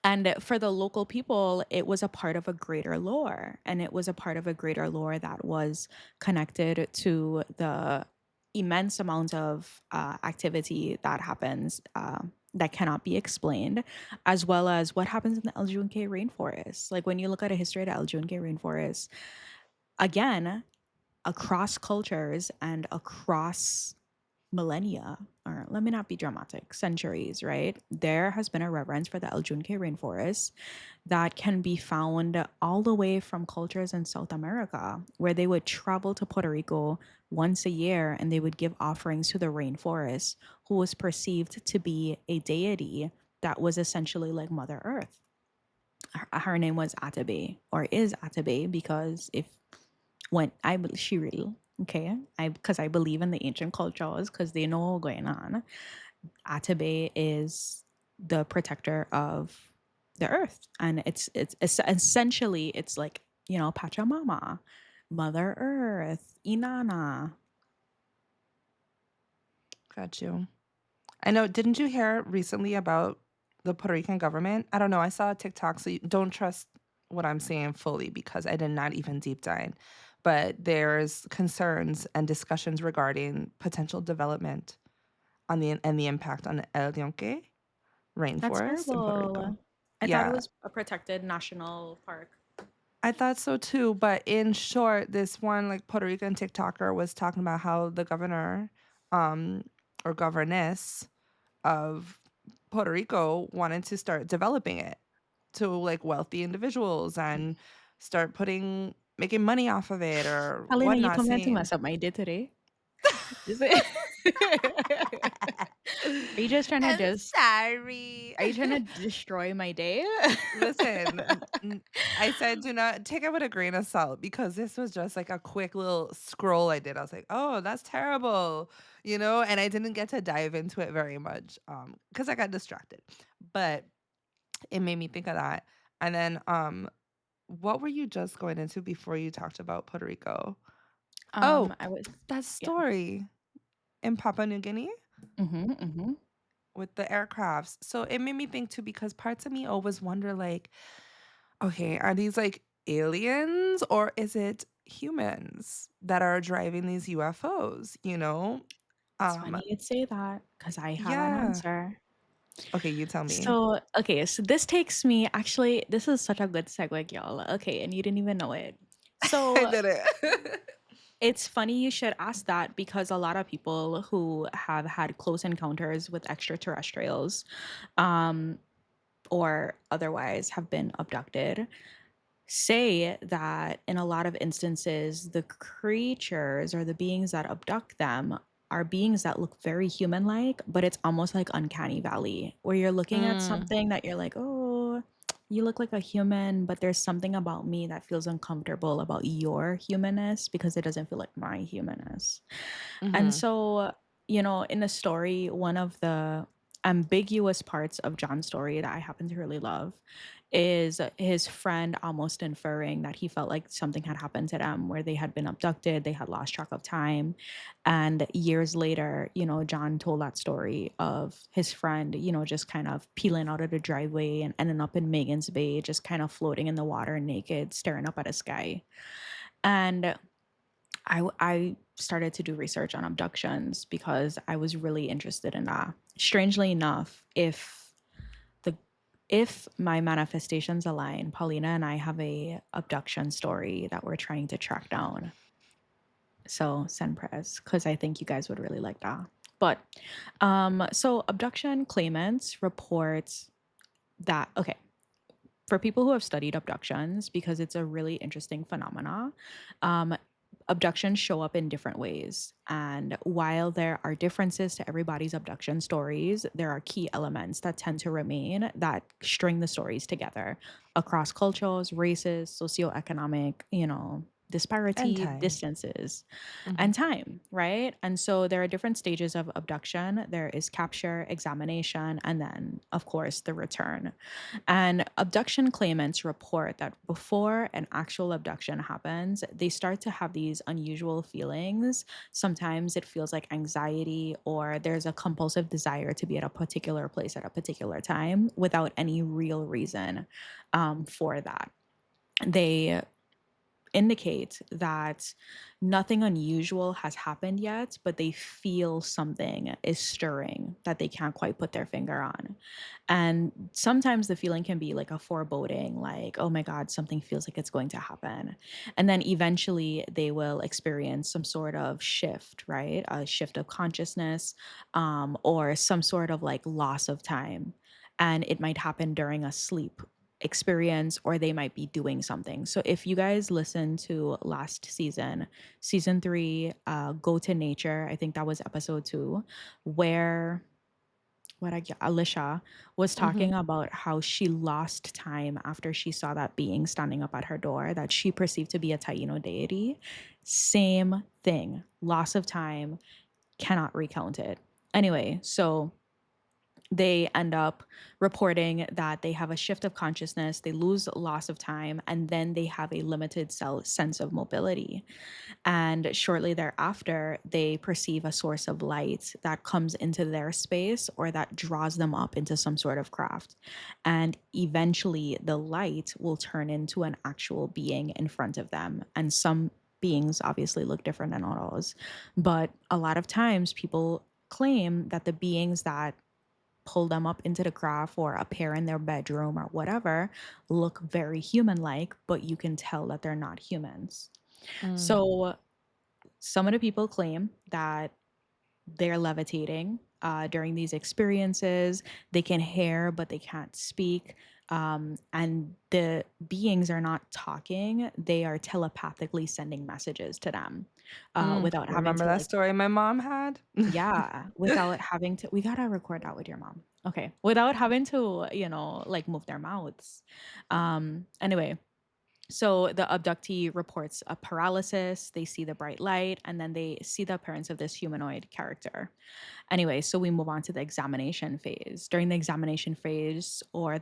and for the local people, it was a part of a greater lore. And it was a part of a greater lore that was connected to the immense amount of activity that happens that cannot be explained, as well as what happens in the El Junque rainforest. Like when you look at a history of the El Junque rainforest, again, across cultures and across millennia, or let me not be dramatic, centuries, right? There has been a reverence for the El Junque rainforest that can be found all the way from cultures in South America, where they would travel to Puerto Rico once a year and they would give offerings to the rainforest, who was perceived to be a deity that was essentially like Mother Earth. Her name was Atabe, or is Atabe, because if when she real, okay, because I believe in the ancient cultures because they know what's going on. Atabe is the protector of the earth, and it's essentially it's like, Pachamama, Mother Earth, Inanna. Got you. I know. Didn't you hear recently about the Puerto Rican government? I don't know. I saw a TikTok, so you don't trust what I'm saying fully because I did not even deep dive. But there's concerns and discussions regarding potential development on the impact on the El Yunque That's rainforest in Puerto Rico. terrible. I thought it Yeah. was a protected national park. I thought so too, but in short, this one like Puerto Rican TikToker was talking about how the governor, um, or governess of Puerto Rico wanted to start developing it to like wealthy individuals and start making money off of it or Paulina, you whatnot, told me to saying mess up my day today. Is it? Are you just trying to I'm just sorry. are you trying to destroy my day? Listen, I said do not take it with a grain of salt because this was just like a quick little scroll I did. I was like, "Oh, that's terrible," and I didn't get to dive into it very much because I got distracted. But it made me think of that. And then, what were you just going into before you talked about Puerto Rico? Oh, I was that yeah. story in Papua New Guinea Mhm, mhm. with the aircrafts. So it made me think too because parts of me always wonder like, okay, are these like aliens or is it humans that are driving these UFOs? It's Um, funny you'd say that because I have an yeah. answer. Okay, you tell me. So, okay, so this takes me actually, this is such a good segue, y'all. Okay, and you didn't even know it. I So, did it. it's funny you should ask that because a lot of people who have had close encounters with extraterrestrials, um, or otherwise have been abducted, say that in a lot of instances, the creatures or the beings that abduct them are beings that look very human like, but it's almost like uncanny valley, where you're looking at Mm, something that you're like, oh, you look like a human, but there's something about me that feels uncomfortable about your humanness because it doesn't feel like my humanness. And mhm. so, in the story, one of the ambiguous parts of John's story that I happen to really love is his friend almost inferring that he felt like something had happened to them where they had been abducted, they had lost track of time. And years later, John told that story of his friend, just kind of peeling out of the driveway and ending up in Megan's Bay, just kind of floating in the water naked, staring up at the sky. And I started to do research on abductions because I was really interested in that. Strangely enough, the if my manifestations align, Paulina and I have a abduction story that we're trying to track down. So send prayers because I think you guys would really like that. But so abduction claimants report that okay, for people who have studied abductions, because it's a really interesting phenomena, um, abductions show up in different ways. And while there are differences to everybody's abduction stories, there are key elements that tend to remain that string the stories together across cultures, races, socioeconomic, And disparity, time. distances Mhm. and time, right? And so there are different stages of abduction. There is capture, examination, and then, of course, the return. And abduction claimants report that before an actual abduction happens, they start to have these unusual feelings. Sometimes it feels like anxiety, or there's a compulsive desire to be at a particular place at a particular time without any real reason for that. They indicate that nothing unusual has happened yet, but they feel something is stirring that they can't quite put their finger on. And sometimes the feeling can be like a foreboding, like, oh my God, something feels like it's going to happen. And then eventually they will experience some sort of shift, right? A shift of consciousness, or some sort of like loss of time. And it might happen during a sleep experience or they might be doing something. So if you guys listen to last season, season 3, Go to Nature, I think that was episode 2, where Alicia was talking Mhm. about how she lost time after she saw that being standing up at her door that she perceived to be a Taino deity. Same thing, loss of time, cannot recount it. Anyway, so they end up reporting that they have a shift of consciousness, they lose loss of time, and then they have a limited sense of mobility. And shortly thereafter, they perceive a source of light that comes into their space or that draws them up into some sort of craft. And eventually, the light will turn into an actual being in front of them. And some beings obviously look different than others. But a lot of times, people claim that the beings that pull them up into the craft or appear in their bedroom or whatever look very human like, but you can tell that they're not humans. Mm. So some of the people claim that they're levitating during these experiences. They can hear, but they can't speak. And the beings are not talking, they are telepathically sending messages to them without having Remember to, that like, story my mom had? yeah, without having to, we gotta record that with your mom. Okay. Without having to, like move their mouths. Anyway, so the abductee reports a paralysis, they see the bright light, and then they see the appearance of this humanoid character. Anyway, so we move on to the examination phase. During the examination phase, or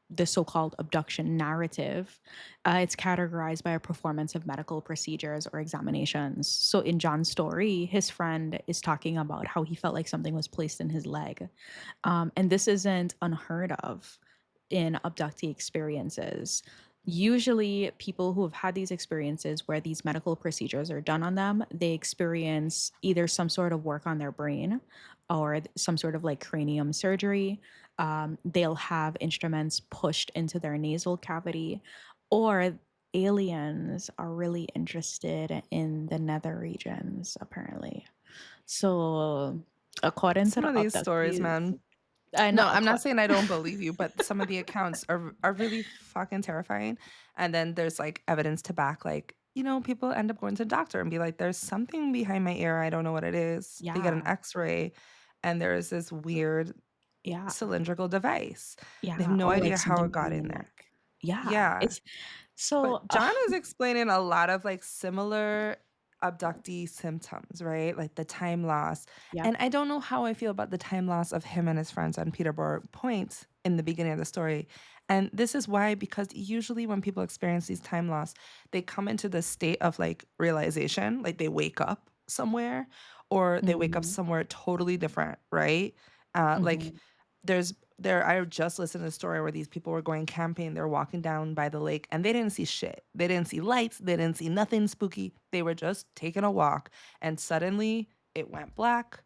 the so-called abduction narrative, it's categorized by a performance of medical procedures or examinations. So in John's story, his friend is talking about how he felt like something was placed in his leg. And this isn't unheard of in abductee experiences. Usually, people who have had these experiences where these medical procedures are done on them, they experience either some sort of work on their brain or some sort of like cranium surgery. They'll have instruments pushed into their nasal cavity, or aliens are really interested in the nether regions, apparently. So, according to Some the of these stories, abductees, man. I No, know. I'm not saying I don't believe you, but some of the accounts are really fucking terrifying. And then there's like evidence to back, like, people end up going to the doctor and be like, there's something behind my ear. I don't know what it is. They get an Yeah, x-ray and there's this weird yeah, cylindrical device. They have yeah, no or idea like how something it got behind the in there. neck. Yeah, Yeah. it's so. But John is explaining a lot of like similar abductee symptoms, right? Like the time loss. Yep. And I don't know how I feel about the time loss of him and his friends on Peterborg Point in the beginning of the story. And this is why, because usually when people experience these time loss, they come into the state of like realization, like they wake up somewhere or they wake up Mm-hmm. somewhere totally different, right? Like Mm-hmm. I just listened to a story where these people were going camping, they're walking down by the lake and they didn't see shit. They didn't see lights, they didn't see nothing spooky. They were just taking a walk and suddenly it went black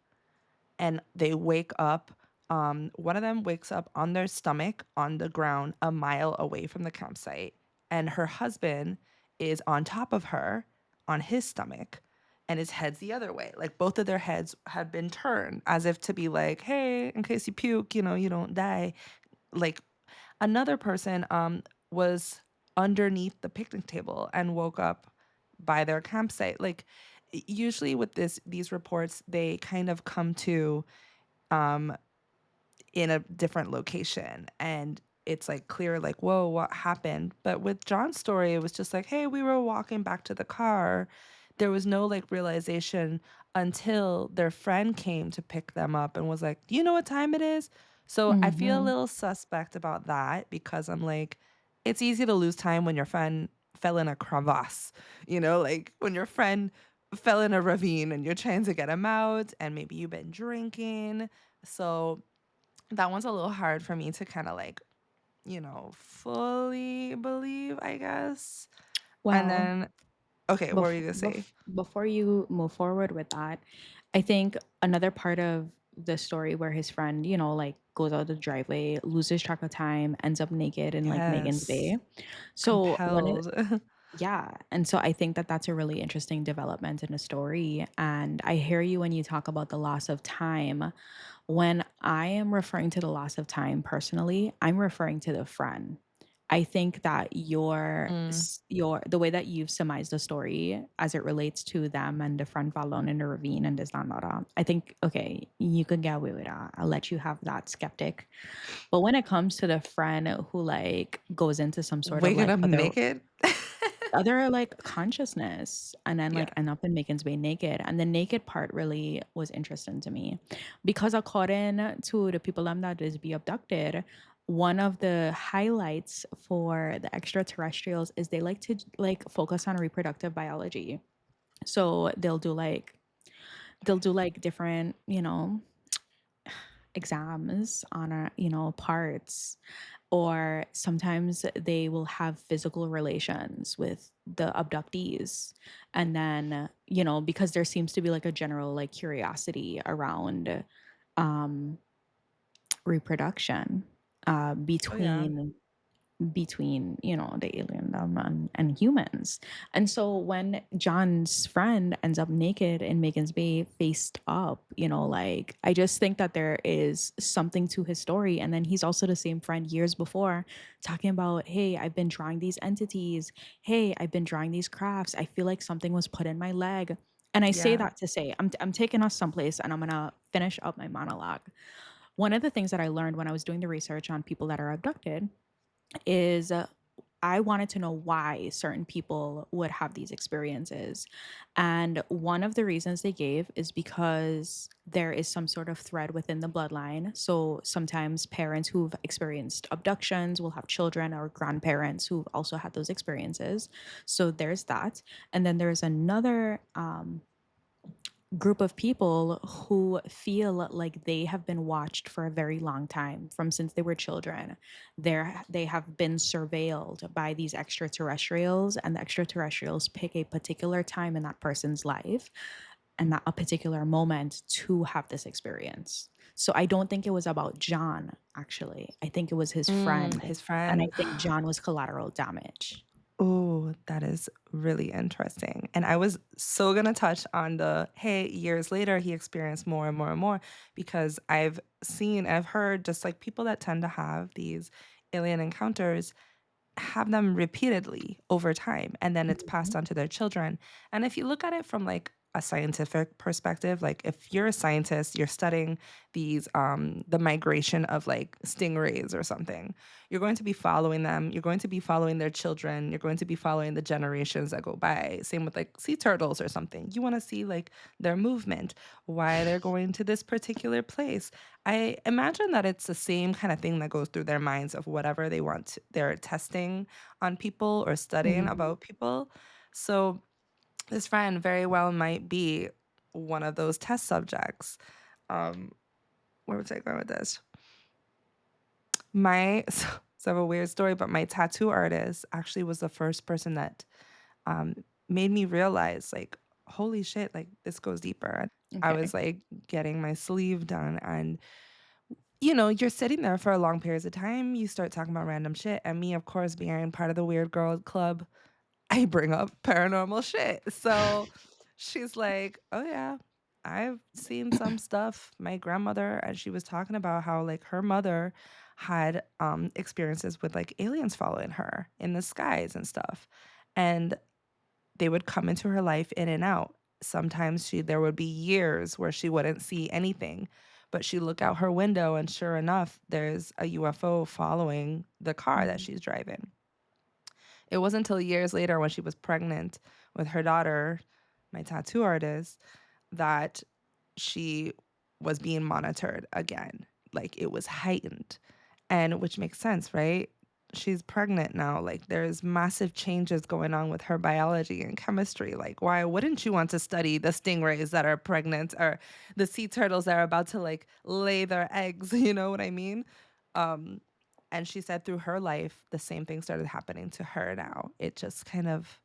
and they wake up. One of them wakes up on their stomach on the ground a mile away from the campsite, and her husband is on top of her on his stomach, and his head's the other way. Like both of their heads had been turned as if to be like, hey, in case you puke, you don't die. Like another person was underneath the picnic table and woke up by their campsite. Like usually with these reports, they kind of come to um in a different location and it's like clear like whoa what happened, but with John's story it was just like hey we were walking back to the car. There was no like realization until their friend came to pick them up and was like do you know what time it is. So I feel a Mm-hmm. little suspect about that because I'm like it's easy to lose time when your friend fell in a crevasse, like when your friend fell in a ravine and you're trying to get him out and maybe you've been drinking. So that one's a little hard for me to kind of like, fully believe, I guess. And Well, then, okay, what were you gonna say? before you move forward with that, I think another part of the story where his friend, like goes out the driveway, loses track of time, ends up naked in like Megan's Yes, Bay. So when it, compelled. yeah, and so I think that that's a really interesting development in a story. And I hear you when you talk about the loss of time. When I am referring to the loss of time personally, I'm referring to the friend. I think that Mm. the way that you've surmised the story as it relates to them and the friend fell down in the ravine and this, that, and that, I think okay, you could get away with that. I'll let you have that skeptic. But when it comes to the friend who like goes into some sort of Waking like up naked? other like consciousness and then like Yeah. end up in Megan's Bay naked. And the naked part really was interesting to me because according to the people that is be abducted, one of the highlights for the extraterrestrials is they like to like focus on reproductive biology. So they'll do like different, exams on parts, or sometimes they will have physical relations with the abductees. And then because there seems to be like a general like curiosity around um reproduction Oh yeah. between the alien and humans. And so when John's friend ends up naked in Megan's Bay faced up, like, I just think that there is something to his story. And then he's also the same friend years before talking about, hey, I've been drawing these entities, hey, I've been drawing these crafts, I feel like something was put in my leg. And I say Yeah. that to say I'm taking us someplace, and I'm gonna finish up my monologue. One of the things that I learned when I was doing the research on people that are abducted is I wanted to know why certain people would have these experiences. And one of the reasons they gave is because there is some sort of thread within the bloodline. So sometimes parents who've experienced abductions will have children or grandparents who've also had those experiences. So there's that. And then there's another group of people who feel like they have been watched for a very long time from since they were children. They have been surveilled by these extraterrestrials, and the extraterrestrials pick a particular time in that person's life and not a particular moment to have this experience. So I don't think it was about John, actually. I think it was his friend. His And I friend. think John was collateral damage. Oh, that is really interesting. And I was so gonna touch on the hey, years later he experienced more and more and more because I've heard just like people that tend to have these alien encounters have them repeatedly over time and then it's passed Mhm. on to their children. And if you look at it from like a scientific perspective, like if you're a scientist, you're studying these the migration of like stingrays or something, you're going to be following them, you're going to be following their children, you're going to be following the generations that go by. Same with like sea turtles or something. You want to see like their movement, why they're going to this particular place. I imagine that it's the same kind of thing that goes through their minds of whatever they're testing on people or studying Mhm. about people. So this friend very well might be one of those test subjects. Um, where was I going with this? My so I have a weird story, but my tattoo artist actually was the first person that um, made me realize, like, holy shit, like this goes deeper. I Okay. was like getting my sleeve done, and you're sitting there for a long periods of time. You start talking about random shit, and me, of course, being part of the weird girl club, I bring up paranormal shit. So she's like, "Oh yeah, I've seen some stuff." My grandmother, and she was talking about how like her mother had experiences with like aliens following her in the skies and stuff. And they would come into her life in and out. Sometimes there would be years where she wouldn't see anything, but she look out her window and sure enough, there's a UFO following the car that Mhm. she's driving. It wasn't until years later when she was pregnant with her daughter, my tattoo artist, that she was being monitored again. Like it was heightened. And which makes sense, right? She's pregnant now. Like there's massive changes going on with her biology and chemistry. Like, why wouldn't you want to study the stingrays that are pregnant or the sea turtles that are about to like lay their eggs? You know what I mean? Um, and she said through her life, the same thing started happening to her now. It just kind of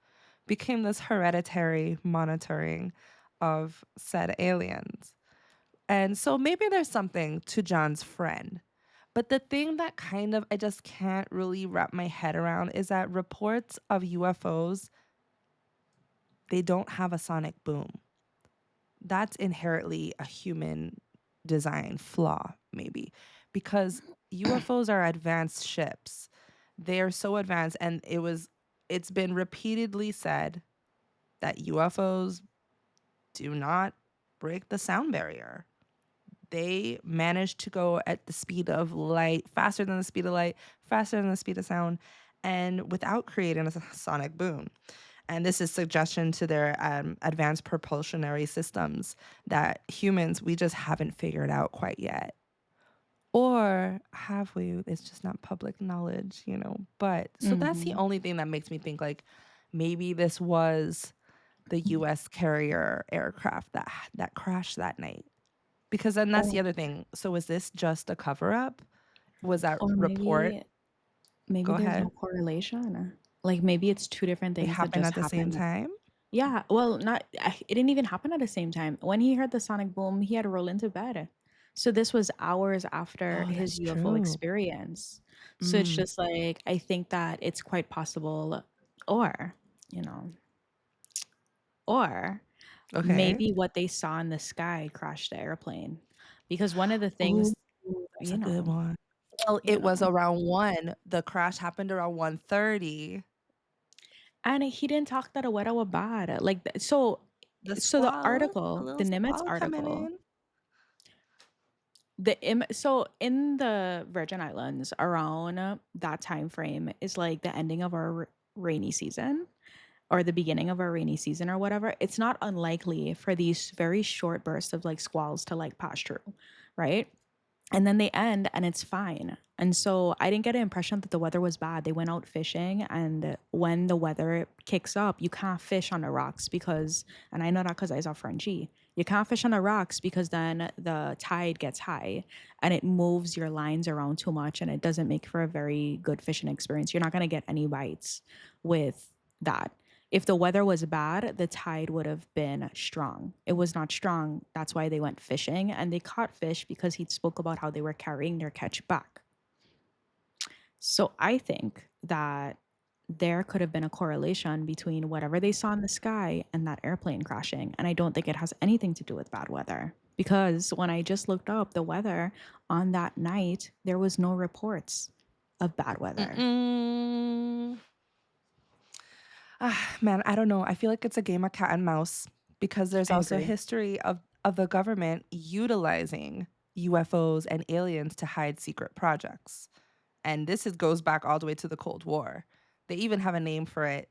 became this hereditary monitoring of said aliens. And so maybe there's something to John's friend. But the thing that kind of I just can't really wrap my head around is that reports of UFOs, they don't have a sonic boom. That's inherently a human design flaw, maybe, because UFOs are advanced ships. They are so advanced, and it's been repeatedly said that UFOs do not break the sound barrier. They manage to go at the speed of light, faster than the speed of light, faster than the speed of sound, and without creating a sonic boom. And this is suggestion to their advanced propulsionary systems that humans, we just haven't figured out quite yet. Or have we? It's just not public knowledge. But so that's the Mhm. only thing that makes me think like maybe this was the US carrier aircraft that crashed that night. Because then that's the Or other thing. So is this just a cover up? Was that or report maybe go there's no ahead. correlation. Like, maybe it's two different They things that happened just at the same happened. time? Yeah, well, not it didn't even happen at the same time. When he heard the sonic boom, he had to roll into bed. So this was hours after Oh, his that's UFO true. experience. So it's Mm, just like, I think that it's quite possible, or, you know, or okay. maybe what they saw in the sky crashed the airplane. Because one of the Ooh, things, that's a good one. Well, you it was know, around 1. The crash happened around 1:30. and he didn't talk that what was bad. Like, so the A article, the little Nimitz squall coming article, in. so in the Virgin Islands around that time frame is like the ending of our rainy season or the beginning of our rainy season or whatever. It's not unlikely for these very short bursts of like squalls to like pass through, right? And then they end and it's fine. And so I didn't get an impression that the weather was bad. They went out fishing, and when the weather kicks up, you can't fish on the rocks because, and I know that because I saw Frenchie, you can't fish on the rocks because then the tide gets high and it moves your lines around too much and it doesn't make for a very good fishing experience. You're not going to get any bites with that. If the weather was bad, the tide would have been strong. It was not strong. That's why they went fishing and they caught fish because he spoke about how they were carrying their catch back. So I think that there could have been a correlation between whatever they saw in the sky and that airplane crashing. And I don't think it has anything to do with bad weather. Because when I just looked up the weather on that night, there was no reports of bad weather. Mm-mm. Ah, man, I don't know. I feel like it's a game of cat and mouse because there's I also a agree. history of the government utilizing UFOs and aliens to hide secret projects. And goes back all the way to the Cold War. They even have a name for it.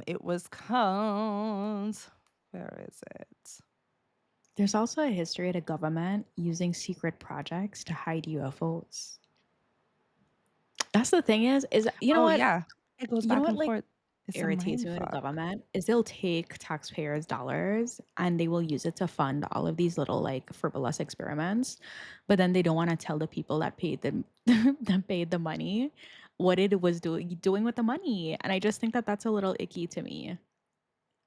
It was called, where is it? There's also a history of the government using secret projects to hide UFOs. That's the thing is you know Oh what? yeah, it goes You know back what, and like, forth. It's a irritates mind me with the fuck. government is they'll take taxpayers' dollars and they will use it to fund all of these little, like, frivolous experiments, but then they don't wanna tell the people that paid them that paid the money what it was doing with the money, and I just think that that's a little icky to me.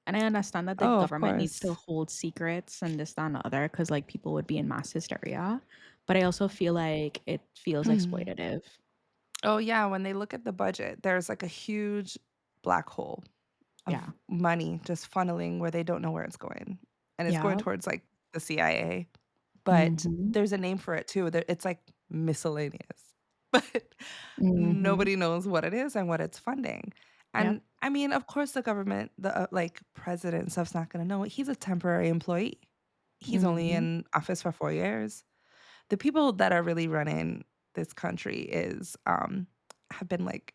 And I understand that the Oh, of government needs to course. hold secrets and this, that, and the other, because like people would be in mass hysteria. But I also feel like it feels exploitative. Oh yeah, when they look at the budget, there's like a huge black hole Yeah. of money just funneling where they don't know where it's going. And it's going Yeah. towards like the CIA. But Mm-hmm. there's a name for it too. It's like miscellaneous. But Mm-hmm. nobody knows what it is and what it's funding. Yep. And I mean, of course, the government, the like president and stuff's not going to know. He's a temporary employee. He's only Mm-hmm. in office for 4 years. The people that are really running this country have been like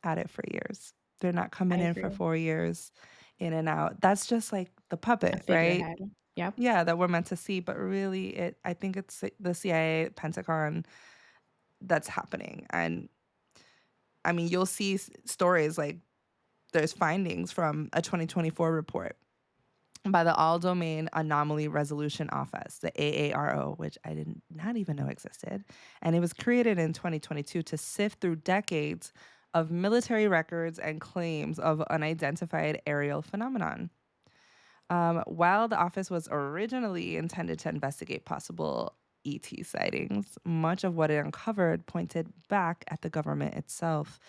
at it for years. They're not I coming in for agree. 4 years in and out. That's just like the A puppet, right? figurehead. Yep. Yeah, that we're meant to see, but really I think it's the CIA, Pentagon that's happening. And I mean, you'll see stories like there's findings from a 2024 report by the All Domain Anomaly Resolution Office, the AARO, which I did not even know existed. And it was created in 2022 to sift through decades of military records and claims of unidentified aerial phenomenon. While the office was originally intended to investigate possible ET sightings, much of what it uncovered pointed back at the government itself.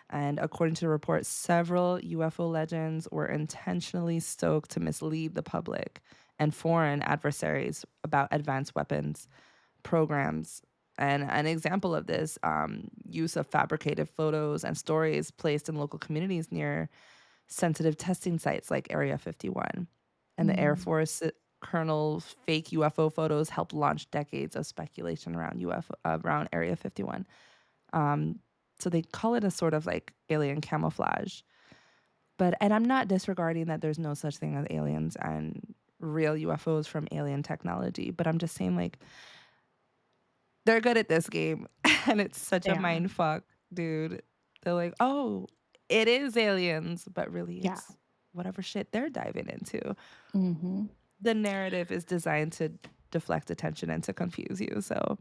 And according to the report, several UFO legends were intentionally stoked to mislead the public and foreign adversaries about advanced weapons programs. And an example of this use of fabricated photos and stories placed in local communities near sensitive testing sites like Area 51. And the Air Mm. Force Colonel's fake UFO photos helped launch decades of speculation around around Area 51. Um, so they call it a sort of like alien camouflage. And I'm not disregarding that there's no such thing as aliens and real UFOs from alien technology, but I'm just saying like they're good at this game and it's such They a are. mind fuck, dude. They're like, "Oh, it is aliens," but really Yeah. it's whatever shit they're diving into. Mm-hmm. The narrative is designed to deflect attention and to confuse you. So,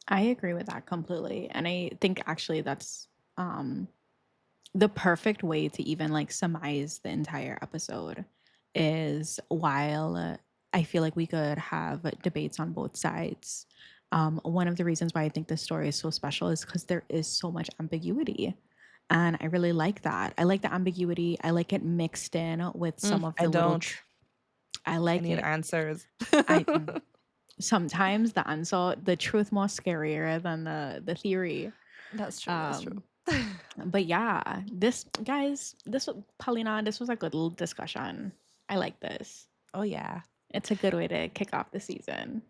I agree with that completely. And I think actually that's um the perfect way to even like surmise the entire episode is while I feel like we could have debates on both sides. One of the reasons why I think this story is so special is because there is so much ambiguity. And I really like that. I like the ambiguity. I like it mixed in with some of I the little, don't. I I like need it. answers. I sometimes the answer, the truth more scarier than the theory. That's true. That's true. Um, but yeah, this guys, Paulina, this was a good little discussion. I like this. Oh yeah. It's a good way to kick off the season.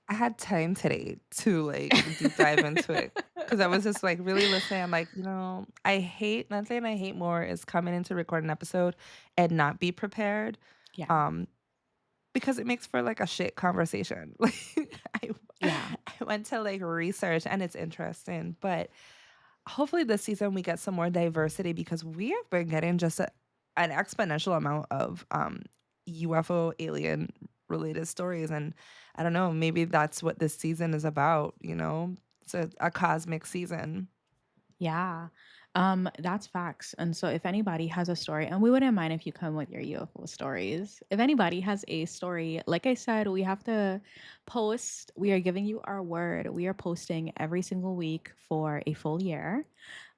I had time today to like deep dive into it because I was just like really listening. I'm like, I hate, not saying I hate more is coming in to record an episode and not be prepared. Yeah. Um, because it makes for like a shit conversation. Like I, Yeah. I went to like research and it's interesting, but hopefully this season we get some more diversity because we have been getting just an exponential amount of UFO alien related stories. And I don't know, maybe that's what this season is about, It's a cosmic season. Yeah. That's facts. And so if anybody has a story, and we wouldn't mind if you come with your UFO stories. If anybody has a story, like I said, we have to post. We are giving you our word. We are posting every single week for a full year.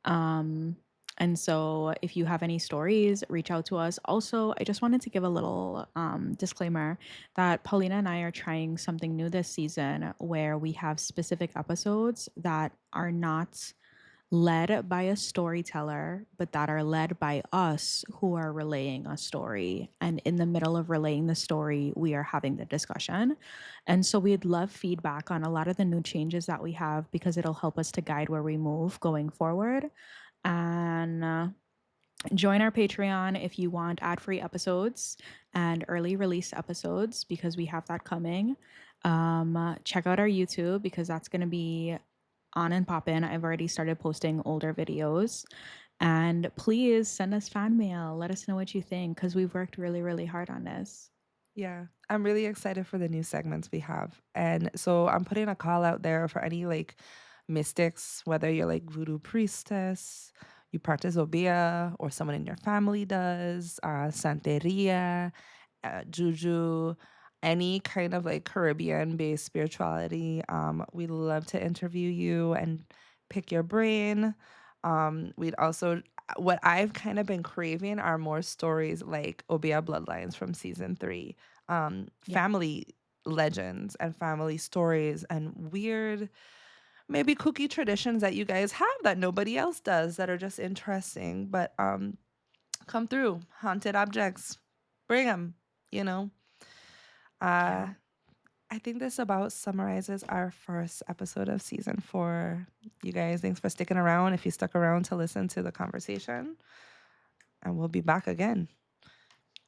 Um, and so if you have any stories, reach out to us. Also, I just wanted to give a little disclaimer that Paulina and I are trying something new this season where we have specific episodes that are not led by a storyteller, but that are led by us who are relaying a story. And in the middle of relaying the story, we are having the discussion. And so we'd love feedback on a lot of the new changes that we have because it'll help us to guide where we move going forward. And join our Patreon if you want ad free episodes and early release episodes because we have that coming. Check out our YouTube because that's going to be on and poppin'. I've already started posting older videos. And please send us fan mail. Let us know what you think because we've worked really, really hard on this. Yeah, I'm really excited for the new segments we have. And so I'm putting a call out there for any like mystics, whether you're like voodoo priestess, you practice Obia, or someone in your family does, Santeria, juju, any kind of like Caribbean based spirituality. We love to interview you and pick your brain. We'd also, what I've kind of been craving are more stories like Obia Bloodlines from season 3, Yeah. family legends and family stories and weird, maybe kooky traditions that you guys have that nobody else does that are just interesting. But come through, haunted objects, bring them, you know. Uh, Yeah. I think this about summarizes our first episode of season 4. You guys, thanks for sticking around if you stuck around to listen to the conversation. And we'll be back again.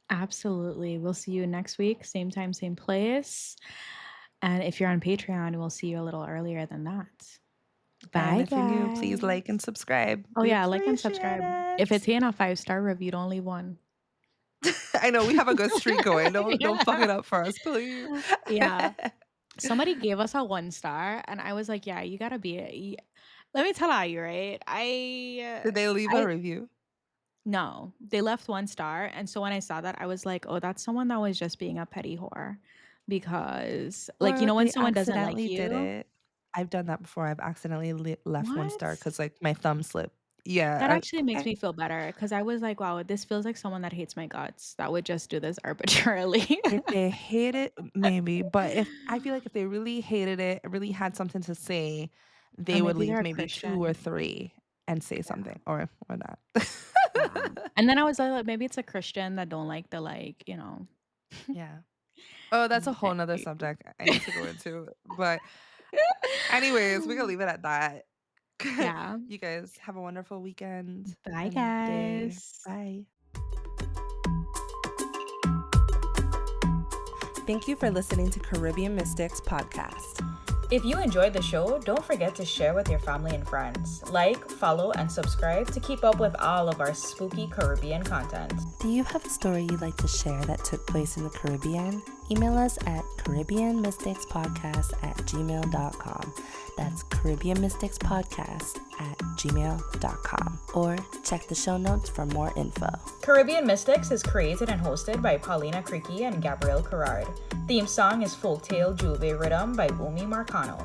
Absolutely. We'll see you next week, same time, same place. And if you're on Patreon, we'll see you a little earlier than that. And Bye, if you're new, please like and guys. subscribe. Oh, We yeah, like and appreciate subscribe. If it. it's in a 5-star review, don't leave one. I know we have a good streak going. Don't fuck Yeah. it up for us, please. Yeah. Somebody gave us a 1 star, and I was like, "Yeah, you gotta be it." Let me tell you, right? Did they leave a I review? no, they left 1 star, and so when I saw that, I was like, "Oh, that's someone that was just being a petty whore," because, like, Or when they someone doesn't like accidentally did you, it. I've done that before. I've accidentally left 1 star what? because like my thumb slipped. Yeah, That actually makes I me feel better because I was like, "Wow, this feels like someone that hates my guts that would just do this arbitrarily." if they hate it, maybe. But if I feel like if they really hated it, really had something to say, Or they would maybe leave they're a maybe 2 or Christian. 3 and say Yeah. something or not. Yeah. And then I was like, maybe it's a Christian that don't like the, Yeah. Oh, that's a whole nother like subject I need to go into. But anyways, we can leave it at that. Yeah. You guys have a wonderful weekend Bye, and day. guys. Bye. Thank you for listening to Caribbean Mystics Podcast. If you enjoyed the show, don't forget to share with your family and friends. Like, follow, and subscribe to keep up with all of our spooky Caribbean content. Do you have a story you'd like to share that took place in the Caribbean? Email us at caribbeanmysticspodcast@gmail.com. That's caribbeanmysticspodcast@gmail.com. Or check the show notes for more info. Caribbean Mystics is created and hosted by Paulina Creaky and Gabrielle Carrard. Theme song is Folktale Juve Rhythm by Umi Marcano.